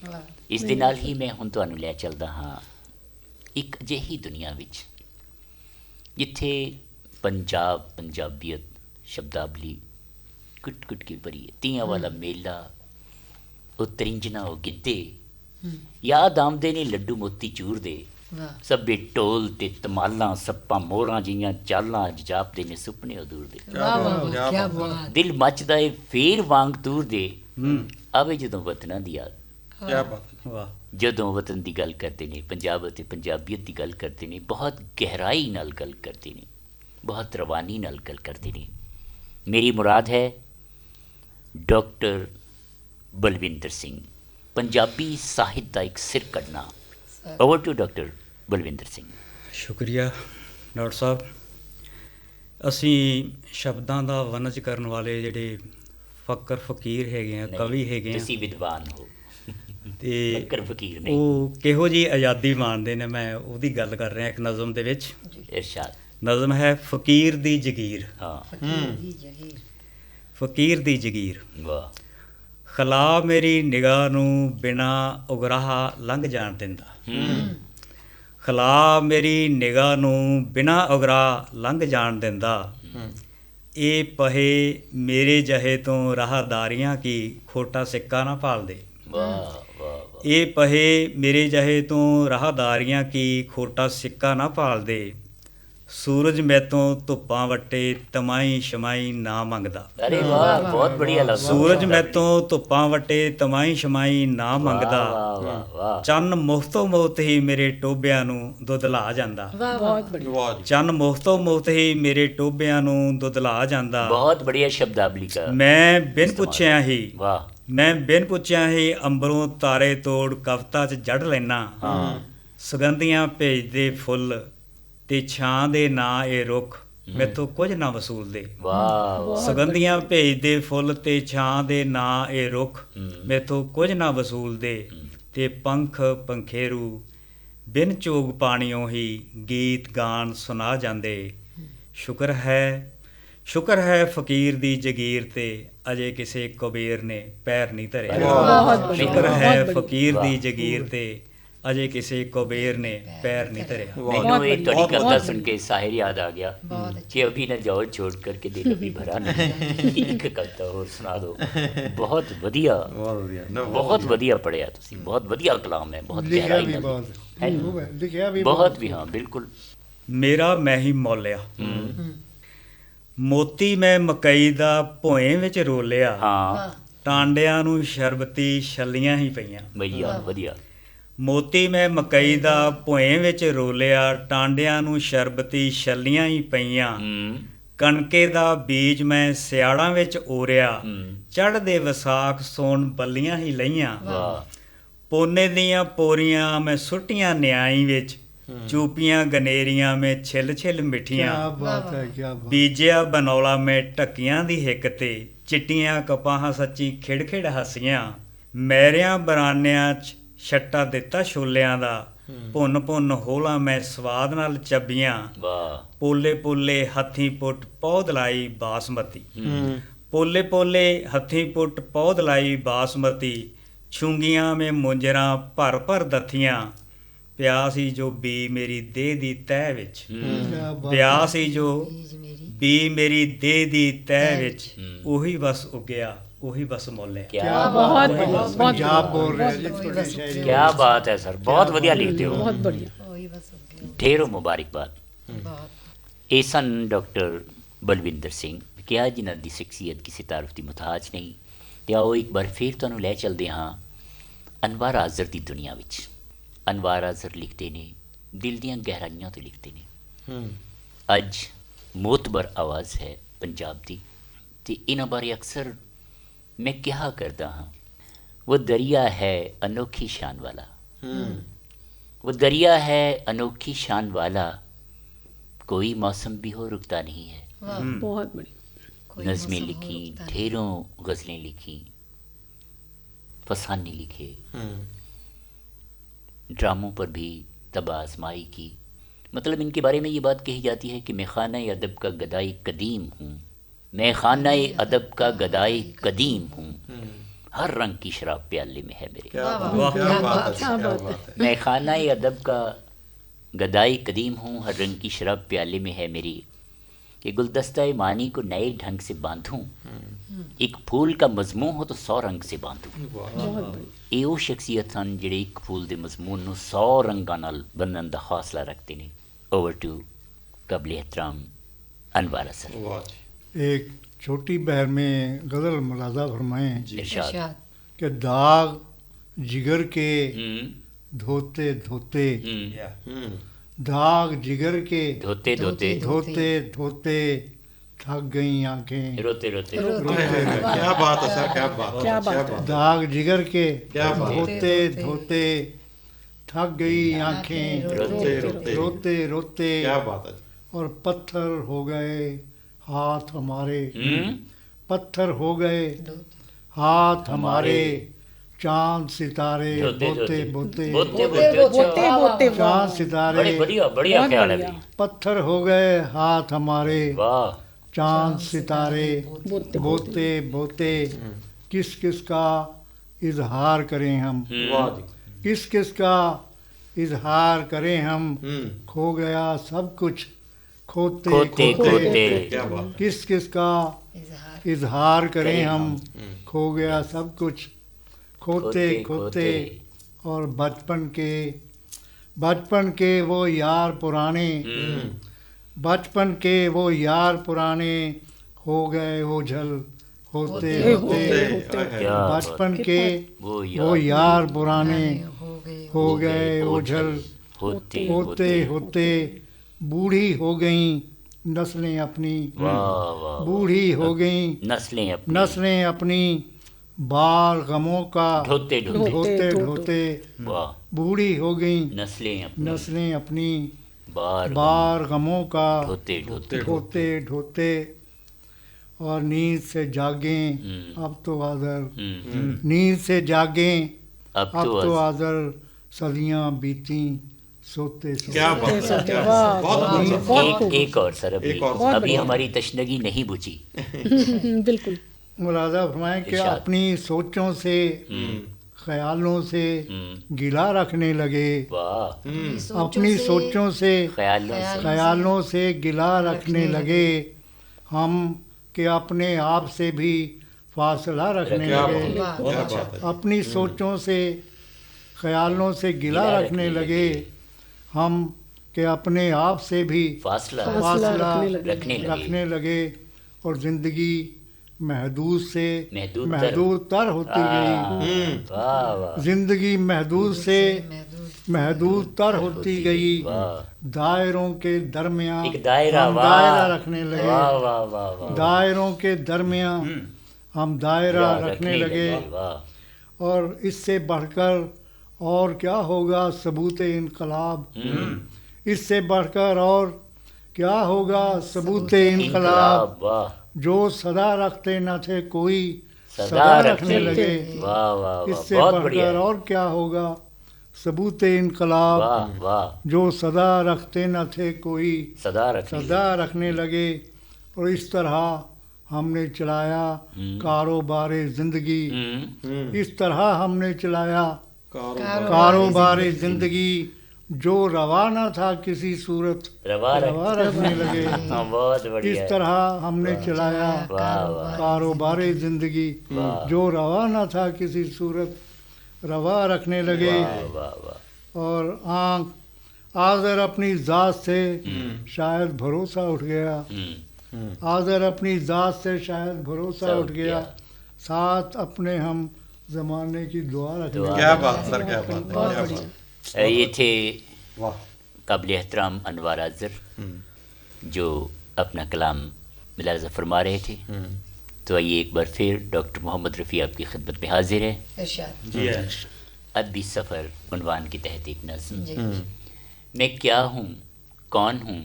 वाह ਇਸ ਦੇ ਨਾਲ ਹੀ ਮੈਂ ਹੁਣ ਤੁਹਾਨੂੰ ਲੈ ਚੱਲਦਾ ਹਾਂ ਇੱਕ ਅਜਿਹੀ ਦੁਨੀਆ ਵਿੱਚ ਜਿੱਥੇ ਪੰਜਾਬ, ਪੰਜਾਬੀਅਤ, ਸ਼ਬਦਾਵਲੀ ਕੁੱਟ ਕੁੱਟ ਕੇ ਭਰੀ ਹੈ। ਤੀਆਂ ਵਾਲਾ ਮੇਲਾ, ਉਹ ਤਰਿੰਜਣਾ, ਉਹ ਗਿੱਧੇ ਯਾਦ ਆਉਂਦੇ ਨੇ ਲੱਡੂ ਮੋਤੀ ਚੂਰ ਦੇ। वाह ਸਭੇ ਢੋਲ ਤੇ ਧਮਾਲਾਂ, ਸੱਪਾਂ ਮੋਰਾਂ ਜਿਹੀਆਂ ਚਾਲਾਂ ਅੱਜ ਜਾਪਦੇ ਨੇ ਸੁਪਨੇ ਉਹ ਦੂਰ ਦੇ। वाह वाह क्या क्या बात बात। ਦਿਲ ਮੱਚਦਾ ਏ ਫੇਰ ਵਾਂਗ ਤੂਰ ਦੇ, ਆਵੇ ਜਦੋਂ ਵਤਨਾਂ ਦੀ ਯਾਦ। क्या बात है। ਵਾਹ ਜਦੋਂ ਵਤਨ ਦੀ ਗੱਲ ਕਰਦੇ ਨੇ, ਪੰਜਾਬ ਅਤੇ ਪੰਜਾਬੀਅਤ ਦੀ ਗੱਲ ਕਰਦੇ ਨੇ, ਬਹੁਤ ਗਹਿਰਾਈ ਨਾਲ ਗੱਲ ਕਰਦੇ ਨੇ, ਬਹੁਤ ਰਵਾਨੀ ਨਾਲ ਗੱਲ ਕਰਦੇ ਨੇ। ਮੇਰੀ ਮੁਰਾਦ ਹੈ ਡਾਕਟਰ ਬਲਵਿੰਦਰ ਸਿੰਘ, ਪੰਜਾਬੀ ਸਾਹਿਤ ਦਾ ਇੱਕ ਸਿਰ ਕੱਢਣਾ। Over to doctor Balwinder Singh. ਸ਼ੁਕਰੀਆ ਡਾਕਟਰ ਸਾਹਿਬ। ਅਸੀਂ ਸ਼ਬਦਾਂ ਦਾ ਵਣਜ ਕਰਨ ਵਾਲੇ ਜਿਹੜੇ ਫਕਰ ਫਕੀਰ ਹੈਗੇ ਆ, ਕਵੀ ਹੈਗੇ ਆ, ਤੁਸੀਂ ਵਿਦਵਾਨ ਹੋ ਤੇ ਫਕਰ ਫਕੀਰ ਨਹੀਂ। ਉਹ ਕਿਹੋ ਜਿਹੀ ਆਜ਼ਾਦੀ ਮਾਣਦੇ ਨੇ, ਮੈਂ ਉਹਦੀ ਗੱਲ ਕਰ ਰਿਹਾ ਇੱਕ ਨਜ਼ਮ ਦੇ ਵਿੱਚ। ਇਰਸ਼ਾਦ। ਨਜ਼ਮ ਹੈ ਫਕੀਰ ਦੀ ਜਗੀਰ। ਹਾਂ, फकीर जगीर। ਫਕੀਰ ਦੀ ਜਗੀਰ। ਵਾਹ। ਖਲਾ ਮੇਰੀ ਨਿਗਾਹ ਨੂੰ ਬਿਨਾ ਉਗਰਾਹ ਲੰਘ ਜਾਣ ਦਿੰਦਾ। ਖਲਾ ਮੇਰੀ ਨਿਗਾਹ ਨੂੰ ਬਿਨਾ ਉਗਰਾਹ ਲੰਘ ਜਾਣ ਦਿੰਦਾ। ਇਹ ਪਹੇ ਮੇਰੇ ਜਹੇ ਤੋਂ ਰਾਹਦਾਰੀਆਂ ਕੀ ਖੋਟਾ ਸਿੱਕਾ ਨਾ ਭਾਲਦੇ। ਵਾਹ ਵਾਹ ਵਾਹ। ਇਹ ਪਹੇ ਮੇਰੇ ਜਹੇ ਤੋਂ ਰਾਹਦਾਰੀਆਂ ਕੀ ਖੋਟਾ ਸਿੱਕਾ ਨਾ ਭਾਲਦੇ। ਸੂਰਜ ਮੈਤੋਂ ਧੁੱਪਾਂ ਵੱਟੇ ਤਮਾਈ ਸ਼ਮਾਈ ਨਾ ਮੰਗਦਾ। ਅਰੇ ਵਾਹ, ਬਹੁਤ ਬੜੀਆ ਲਫ਼ਜ਼। ਸੂਰਜ ਮੈਤੋਂ ਧੁੱਪਾਂ ਵੱਟੇ ਤਮਾਈ ਸ਼ਮਾਈ ਨਾ ਮੰਗਦਾ। ਵਾਹ ਵਾਹ ਵਾਹ। ਚੰਨ ਮੁਫਤੋਂ ਮੁਫਤ ਹੀ ਮੇਰੇ ਟੋਬਿਆਂ ਨੂੰ ਦੁੱਧਲਾ ਜਾਂਦਾ। बहुत बढ़िया। ਵਾਹ ਜੀ। ਚੰਨ ਮੁਫਤੋਂ ਮੁਫਤ ਹੀ ਮੇਰੇ ਟੋਬਿਆਂ ਨੂੰ ਦੁੱਧਲਾ ਜਾਂਦਾ। ਬਹੁਤ ਬੜੀਆ ਸ਼ਬਦਾਵਲੀ ਕਾ। ਮੈਂ ਬਿਨ ਪੁੱਛਿਆ ਹੀ ਵਾਹ। ਮੈਂ ਬਿਨ ਪੁੱਛਿਆ ਹੀ ਅੰਬਰੋਂ ਤਾਰੇ ਤੋੜ ਕਵਿਤਾ 'ਚ ਜੜ ਲੈਣਾ। ਸੁਗੰਧੀਆਂ ਭੇਜਦੇ ਫੁੱਲ ਤੇ ਛਾਂ ਦੇ ਨਾਂ ਇਹ ਰੁੱਖ ਮੈਥੋਂ ਕੁਝ ਨਾ ਵਸੂਲਦੇ। ਵਾਹ ਵਾਹ। ਸੁਗੰਧੀਆਂ ਭੇਜਦੇ ਫੁੱਲ ਤੇ ਛਾਂ ਦੇ ਨਾਂ ਇਹ ਰੁੱਖ ਮੈਥੋਂ ਕੁਝ ਨਾ ਵਸੂਲਦੇ। ਤੇ ਪੰਖ ਪੰਖੇਰੂ ਬਿਨ ਚੋਗ ਪਾਣੀਓ ਹੀ ਗੀਤ ਗਾਨ ਸੁਣਾ ਜਾਂਦੇ। ਸ਼ੁਕਰ ਹੈ ਫਕੀਰ ਦੀ ਜਗੀਰ ਤੇ ਅਜੇ ਕਿਸੇ ਕਬੀਰ ਨੇ ਪੈਰ ਨਹੀਂ ਧਰਿਆ। बहुत बढ़िया। ਸ਼ੁਕਰ ਹੈ बहुत बढ़िया। ਫਕੀਰ ਦੀ ਜਗੀਰ ਤੇ ਅਜੇ ਕਿਸੇ ਕਬੀਰ ਨੇ ਪੈਰ नहीं धरिया। ਮੈਨੂੰ ਇਹ ਤੁਹਾਡੀ बहुत ਕविता बढ़िया। सुन के शायर याद आ गया कि अभी न जाओ छोड़ करके दिल अभी भरा नहीं। ਇੱਕ ਕविता ਹੋਰ ਸੁਣਾ ਦਿਓ। ਬਹੁਤ ਵਧੀਆ, ਬਹੁਤ ਵਧੀਆ ਨਾ, ਬਹੁਤ ਵਧੀਆ ਪੜਿਆ ਤੁਸੀਂ, ਬਹੁਤ ਵਧੀਆ ਕਲਾਮ ਹੈ, ਬਹੁਤ ਲਿਖਿਆ ਗਹਿਰਾਈ ਵੀ ਨਾਲ ਬਹੁਤ ਹੈ। ਖੂਬ ਹੈ, ਲਿਖਿਆ ਵੀ ਬਹੁਤ ਵੀ, ਹਾਂ ਬਿਲਕੁਲ। ਮੇਰਾ ਮੈਂ ਹੀ ਮੌਲਿਆ ਮੋਤੀ ਮੈਂ ਮਕਈ ਦਾ ਭੋਏ ਵਿੱਚ ਰੋਲਿਆ। ਹਾਂ ਟਾਂਡਿਆਂ ਨੂੰ ਸ਼ਰਬਤੀ ਛੱਲੀਆਂ ਹੀ ਪਈਆਂ। ਵਧੀਆ ਵਧੀਆ। ਮੋਤੀ ਮੈਂ ਮਕਈ ਦਾ ਭੋਏ ਵਿੱਚ ਰੋਲਿਆ। ਟਾਂਡਿਆਂ ਨੂੰ ਸ਼ਰਬਤੀ ਛੱਲੀਆਂ ਹੀ ਪਈਆਂ। ਕਣਕੇ ਦਾ ਬੀਜ ਮੈਂ ਸਿਆੜਾਂ ਵਿੱਚ ਓਰਿਆ। ਚੜ੍ਹਦੇ ਵਿਸਾਖ ਸੋਨ ਬੱਲੀਆਂ ਹੀ ਲਈਆਂ। ਵਾਹ। ਪੋਨੇ ਦੀਆਂ ਪੋਰੀਆਂ ਮੈਂ ਸੁੱਟੀਆਂ ਨਿਆਈ ਵਿੱਚ। ਚੂਪੀਆਂ ਗਨੇਰੀਆਂ ਮੈਂ ਛਿੱਲ ਛਿੱਲ ਮਿੱਠੀਆਂ। ਕਿਆ ਬਾਤ ਹੈ, ਕਿਆ ਬਾਤ। ਬੀਜਿਆ ਬਨੌਲਾ ਮੈਂ ਢੱਕੀਆਂ ਦੀ ਹਿੱਕ ਤੇ। ਚਿੱਟੀਆਂ ਕਪਾਹਾਂ ਸੱਚੀ ਖਿੜ ਹੱਸੀਆਂ। ਮੈਰਿਆਂ ਬਰਾਨਿਆਂ 'ਚ ਛੱਟਾ ਦਿੱਤਾ ਛੋਲਿਆਂ ਦਾ। ਭੁੰਨ ਭੁੰਨ ਹੋਲਾ ਮੈਂ ਸਵਾਦ ਨਾਲ ਚੱਬੀਆਂ। ਵਾਹ। ਪੋਲੇ ਪੋਲੇ ਹੱਥੀਂ ਪੁੱਟ ਪੌਦ ਲਾਈ ਬਾਸਮਤੀ। ਪੋਲੇ ਪੋਲੇ ਹੱਥੀਂ ਪੁੱਟ ਪੌਦ ਲਾਈ ਬਾਸਮਤੀ। ਛੁੰਗੀਆਂ ਮੈਂ ਮੁੰਜਰਾਂ ਭਰ ਦੱਥੀਆਂ। ਪਿਆ ਸੀ ਜੋ ਬੀ ਮੇਰੀ ਦੇਹ ਦੀ ਤਹਿ ਵਿੱਚ। ਕਿਆ ਬਾਤ। ਪਿਆ ਸੀ ਜੋ बीज मेरी ਬੀ ਮੇਰੀ ਦੇਹ ਦੀ ਤਹਿ ਵਿੱਚ। ਉਹੀ ਬਸ ਉੱਗਿਆ, ਉਹੀ ਬਸ ਮੋਲਿਆ। क्या बहुत बढ़िया। बहुत ਪੰਜਾਬ ਬੋਲ ਰਿਹਾ ਜੀ ਤੁਹਾਡੀ ਸ਼ਾਇਰੀ। क्या बात है सर, बहुत बढ़िया लिखते हो। बहुत बढ़िया। वही बस हो गया। ढेरों मुबारकबाद। बहुत ਇਹ ਸਨ ਡਾਕਟਰ ਬਲਵਿੰਦਰ ਸਿੰਘ, ਕਿਹਾ ਜਿਨ੍ਹਾਂ ਦੀ ਸ਼ਖਸੀਅਤ ਕਿਸੇ ਤਾਰੀਫ ਦੀ ਮੁਹਤਾਜ ਨਹੀਂ। ਤੇ ਆਓ ਇੱਕ ਵਾਰ ਫਿਰ ਤੁਹਾਨੂੰ ਲੈ ਚੱਲਦੇ ਹਾਂ ਅਨਵਾਰ ਆਜ਼ਰ ਦੀ ਦੁਨੀਆ ਵਿੱਚ। ਅਨਵਾਰ ਆਜ਼ਰ ਲਿਖਦੇ ਨੇ, ਦਿਲ ਦੀਆਂ ਗਹਿਰਾਈਆਂ ਤੋਂ ਲਿਖਦੇ ਨੇ। ਅੱਜ ਮੋਤਬਰ ਆਵਾਜ਼ ਹੈ ਪੰਜਾਬ ਦੀ, ਤੇ ਇਹਨਾਂ ਬਾਰੇ ਅਕਸਰ ਮੈਂ ਕਿਹਾ ਕਰਦਾ ਹਾਂ, वो दरिया है अनोखी शान वाला, वो दरिया है अनोखी शान वाला, कोई मौसम भी हो रुकता नहीं है। बहुत बढ़िया। कोई नज़में मौसम हो लिखी, रुकता नहीं। ढेरों गज़लें लिखी, फसाने लिखे, ड्रामों पर भी तब आजमाई की। मतलब इनके बारे में ये बात कही जाती है कि मैं खाना अदब का गदाई कदीम हूँ, मैं खाना अदब का गदाई कदीम हूँ, हर रंग की शराब प्याले में है मेरे। क्या वाह, बात, क्या क्या बात बात, है, क्या बात है। मैं खाना अदब का गदाई कदीम हूँ, हर रंग की शराब प्याले में है मेरी। कि गुलदस्ता मानी को नए ढंग से बांधूं, एक फूल का मजमून हो तो 100 रंग से बांधूं। ਇਹ ਉਹ ਸ਼ਖਸੀਅਤ ਹਨ ਜਿਹੜੇ ਇੱਕ ਫੂਲ ਦੇ ਮਜ਼ਮੂਨ ਨੂੰ 100 ਰੰਗਾਂ ਨਾਲ ਬੰਨਣ ਦਾ ਹੌਸਲਾ ਰੱਖਦੇ ਨੇ। ਓਵਰ ਟੂ ਕਬਲ एहतराम अनवार असर। वाह जी। एक छोटी बहर में गज़ल मुलादा फरमाएं इरशाद। इरशाद। कि दाग जिगर के धोते धोते, दाग जिगर के धोते धोते धोते धोते थक गई आंखें, रोते रोते क्या बात है सर, क्या बात क्या है, बात है। दाग जिगर के क्या बात है। धोते धोते थक गई आंखें, रोते रोते रोते रोते, क्या बात है। और पत्थर हो गए हाथ हमारे, हम्म, पत्थर हो गए हाथ हमारे, चांद सितारे धोते बोते धोते बोते, बोते बोते बोते चांद वाह, सितारे बड़ी बढ़िया बढ़िया बहुत ख्याल है बढ़िया। भाई, पत्थर हो गए हाथ हमारे, वाह, चांद सितारे बोते बोते बोते, किस किस का इजहार करें हम, वाह जी। किस किस का इजहार करें हम, हम्म, खो गया सब कुछ खोते खोते खोते, खोते, क्या बात है। किस किस का इजहार इजहार करें करें हम, खो गया सब कुछ खोते खोते, और बचपन के वो यार पुराने, बचपन के वो यार पुराने, हो गए ओझल होते होते, क्या बचपन के वो वो यार पुराने, हो हो गए ओझल होते होते होते, बूढ़ी हो गई नस्लें अपनी, वाह वाह, बूढ़ी हो गई नस्लें अपनी नस्लें अपनी, बाल गमों का ढोते ढोते, ढोते ढोते, वाह, बूढ़ी हो गई नस्लें अपनी नस्लें अपनी, बार बाल गमों का ढोते ढोते, ढोते ढोते, और नींद से जागें अब तो आदर, नींद से जागें अब अब तो तो आदर, सदियां बीती सोते क्या सोते। बात है, क्या वाह, बात है। बहुत बहुत एक खूब। एक और सर, अभी एक और। अभी हमारी तशनगी नहीं बुझी, बिल्कुल। मुरादा फरमाएं कि इरशाद। अपनी सोचों से ख्यालों से गिला रखने लगे, वाह, अपनी सोचों से ख्यालों से से गिला रखने लगे, हम कि अपने आप से भी फासला रखने क्या लगे, बात है, क्या बात है। अपनी सोचों से ख्यालों से गिला रखने लगे, हम कि अपने आप से भी फासला फासला रखने लगे। रखने लगे, और ज़िंदगी महदूद से महदूद महदूद तर होती गई, वाह वाह, जिंदगी महदूद से महदूद तर होती गई, वाह, दायरों के दरमियान एक दायरा, हम वाह, दायरा रखने लगे, वाह वाह वाह वाह, दायरों के दरमियान हम दायरा या रखने लगे, वाह, और इससे बढ़कर और क्या होगा सबूत इनकलाब, इससे बढ़कर और क्या होगा सबूत इनकलाब, इनकलाब, वाह, जो सदा रखते न थे कोई सदा सदा रखने रखने लगे, वाह वाह वाह, इससे बहुत बढ़िया बढ़कर है। और क्या होगा सबूत इनकलाब, वाह वाह, जो सदा रखते न थे कोई सदा रखने सदा रखने लगे, और इस तरह हमने चलाया कारोबार ज़िंदगी, इस तरह हमने चलाया कारोबार ज़िंदगी, जो रवा न था किसी सूरत रवा रवा रखने लगे, हाँ, बहुत बढ़िया इस है। तरह हमने चलाया वाह वाह, कारोबार ज़िंदगी, जो रवा न था किसी सूरत रवा रखने लगे, वाह वाह वाह, और आँख आज़र अपनी ज़ात से शायद भरोसा उठ गया, आज़र अपनी ज़ात से शायद भरोसा उठ गया, साथ अपने हम ज़माने की दुआ रखने लगे। क्या बात सर, क्या बात है, क्या बात है। ये थे वाह। काबिल एहतराम अनवार आज़र, जो अपना कलाम मिलाज़ा फरमा रहे थे। तो आइए एक बार फिर डॉक्टर मोहम्मद रफ़ी आपकी खिदमत में हाजिर है। इरशाद जी अदबी सफ़र उन्वान के तहत एक नज़्म। जी मैं क्या हूँ, कौन हूँ,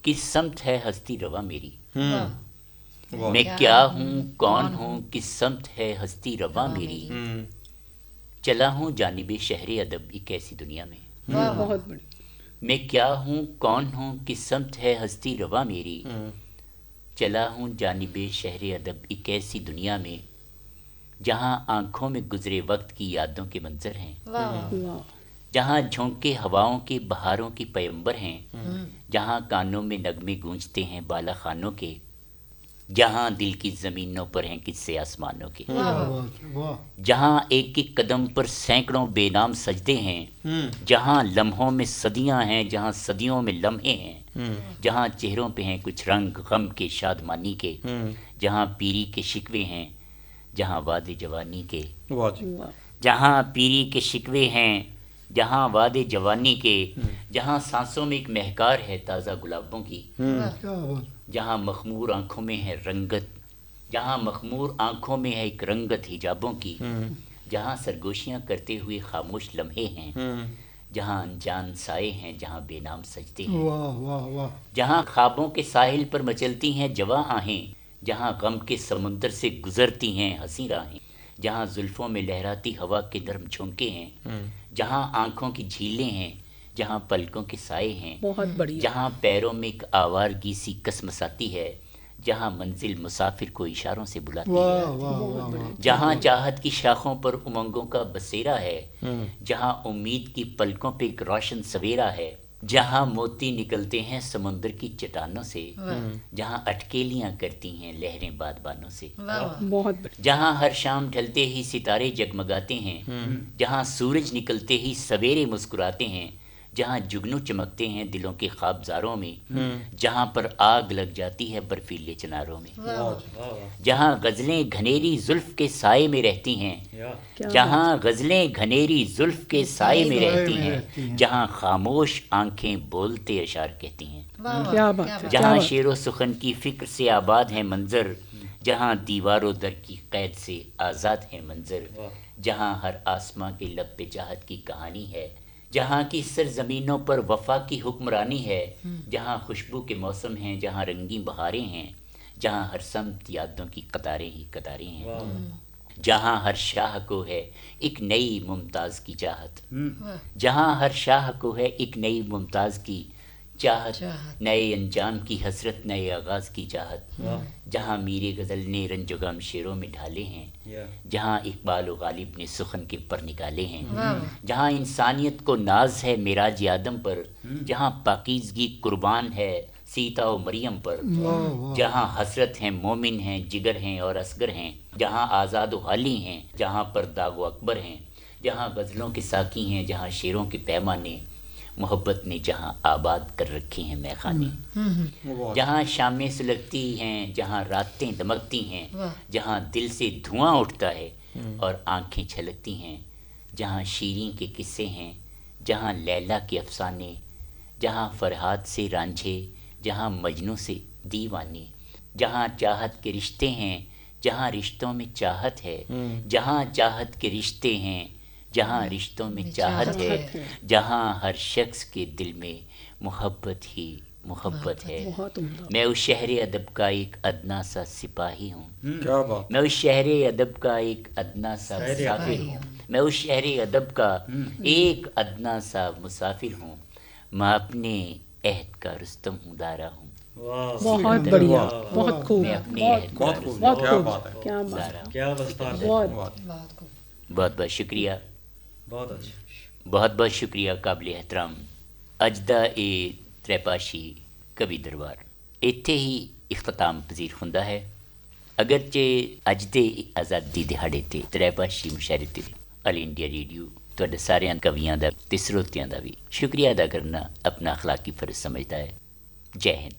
किस समत है हस्ती रवा मेरी। वाह। मैं क्या हूँ, कौन हूँ, किस समत है हस्ती रवा मेरी। चला हूँ जानिबे शहर अदब एक ऐसी दुनिया में। बहुत बढ़िया। मैं क्या हूँ, कौन हूँ, किस समत है हस्ती रवा मेरी। चला हूँ जानिबे शहर अदब एक ऐसी दुनिया में, जहाँ आँखों में गुजरे वक्त की यादों के मंजर हैं, वाह, जहाँ झोंके हवाओं के बहारों की पैगंबर हैं, जहाँ कानों में नगमे गूंजते हैं बाला खानों के, जहाँ दिल की ज़मीनों पर हैं किस्से आसमानों के, वाह, जहाँ एक एक कदम पर सैकड़ों बेनाम सजदे हैं, जहाँ लम्हों में सदियाँ हैं, जहाँ सदियों में लम्हे हैं, जहाँ चेहरों पे हैं कुछ रंग गम के शादमानी के, जहाँ पीरी के शिकवे हैं, जहाँ वादे जवानी के, वाह जी। जहाँ पीरी के शिकवे हैं, जहाँ वादे जवानी के, जहाँ सांसों में एक महकार है ताज़ा गुलाबों की, क्या बात। जहाँ मखमूर आँखों में है रंगत, जहाँ मखमूर आँखों में है एक रंगत हिजाबों की, जहाँ सरगोशियाँ करते हुए खामोश लम्हे हैं, जहाँ अनजान साए हैं, जहाँ बेनाम सजते हैं, वाह वाह वाह। जहाँ ख्वाबों के साहिल पर मचलती हैं जवां आहें, जहाँ गम के समुंदर से गुजरती हैं हंसी राहें, जहाँ जुल्फों में लहराती हवा के नर्म झोंके हैं, जहाँ आँखों की झीलें हैं, जहाँ पलकों के साए हैं, बहुत बढ़िया। जहाँ पैरों में एक आवारगी सी कसमसाती है, जहाँ मंजिल मुसाफिर को इशारों से बुलाती वाह है, वाह वाह वाह। जहाँ चाहत की शाखों पर उमंगों का बसेरा है, जहाँ उम्मीद की पलकों पे एक रोशन सवेरा है, जहाँ मोती निकलते हैं समुद्र की चट्टानों से, जहाँ अटकेलियाँ करती हैं लहरें बादबानों से, बहुत बढ़िया। जहाँ हर शाम ढलते ही सितारे जगमगाते हैं, जहाँ सूरज निकलते ही सवेरे मुस्कुराते हैं, जहाँ जुगनू चमकते हैं दिलों के ख्वाबजारों में, जहाँ पर आग लग जाती है बर्फीले चिनारों में, जहाँ गज़लें घनेरी जुल्फ के साए में रहती हैं, जहाँ गज़लें घनेरी जुल्फ के साए में रहती हैं, जहाँ खामोश आंखें बोलते अशार कहती हैं, क्या बात है, क्या जहाँ बात। शेरो सुखन की फिक्र से आबाद है मंजर, जहाँ दीवारों दर की कैद से आज़ाद है मंजर, जहाँ हर आसमां के लब पे चाहत की कहानी है, जहाँ की सरजमीनों पर वफा की हुक्मरानी है, जहाँ खुशबू के मौसम हैं, जहाँ रंगीन बहारें हैं, जहाँ हर समत यादों की कतारें ही कतारें हैं, जहाँ हर शाह को है एक नई मुमताज़ की चाहत, जहाँ हर शाह को है एक नई मुमताज़ की चाहत, नए अंजाम की हसरत, नए आगाज़ की चाहत, जहाँ मीरे गज़ल ने रंजोगम शेरों में ढाले हैं, जहाँ इकबाल व गालिब ने सुखन के पर निकाले हैं, जहाँ इंसानियत को नाज है मिराज आदम पर, जहाँ पाकीज़गी कुर्बान है सीता व मरियम पर, जहाँ हसरत हैं मोमिन हैं जिगर हैं और असगर हैं, जहाँ आज़ाद व हाली हैं, जहाँ पर दाग व अकबर हैं, जहाँ गज़लों के साकी हैं, जहाँ शेरों के पैमाने मोहब्बत ने जहाँ आबाद कर रखी हैं मैखाने, जहाँ शामें सुलगती हैं, जहाँ रातें दमकती हैं, जहाँ दिल से धुआं उठता है और आंखें छलकती हैं, जहाँ शीरीं के किस्से हैं, जहाँ लैला के अफसाने, जहाँ फरहाद से रांझे, जहाँ मजनू से दीवाने, जहाँ चाहत के रिश्ते हैं, जहाँ रिश्तों में चाहत है, जहाँ चाहत के रिश्ते हैं, जहाँ रिश्तों में चाहत है, जहाँ हर शख्स के दिल में मोहब्बत ही मोहब्बत है। बहुत उम्दा। मैं उस शहर अदब का एक अदना सा सिपाही हूँ, क्या बात। मैं उस शहर अदब का एक अदना सा मुसाफिर हूँ, मैं उस शहर अदब का एक अदना सा मुसाफिर हूँ, मैं अपने अहद का रुस्तम उदारा हूँ, बहुत बढ़िया, बहुत खूब, मैं अपने बहुत अहद का बहुत खूब, रुस्तम बहुत क्या खूब, बात है। क्या बात, उदारा हूँ। क्या विस्तार है। बहुत बहुत बहुत शुक्रिया, बहुत अच्छा। बहुत बहुत शुक्रिया काबिल एहतराम अजदा ए त्रेपाशी कवि दरबार। ਇੱਥੇ ਹੀ ਇਖਤਤਾਮ ਪਜ਼ੀਰ ਹੁੰਦਾ ਹੈ, ਅਗਰਚੇ ਅੱਜ ਦੇ ਆਜ਼ਾਦੀ ਦਿਹਾੜੇ ਤੇ ਤ੍ਰੈਪਾਸ਼ੀ ਮੁਸ਼ਾਇਰੇ ਤੇ ਆਲ ਇੰਡੀਆ ਰੇਡੀਓ ਤੁਹਾਡੇ ਸਾਰਿਆਂ ਕਵੀਆਂ ਦਾ ਤੇ ਸਰੋਤਿਆਂ ਦਾ ਵੀ ਸ਼ੁਕਰੀਆ ਅਦਾ ਕਰਨਾ ਆਪਣਾ ਅਖਲਾਕੀ ਫਰਜ਼ ਸਮਝਦਾ ਹੈ। ਜੈ ਹਿੰਦ।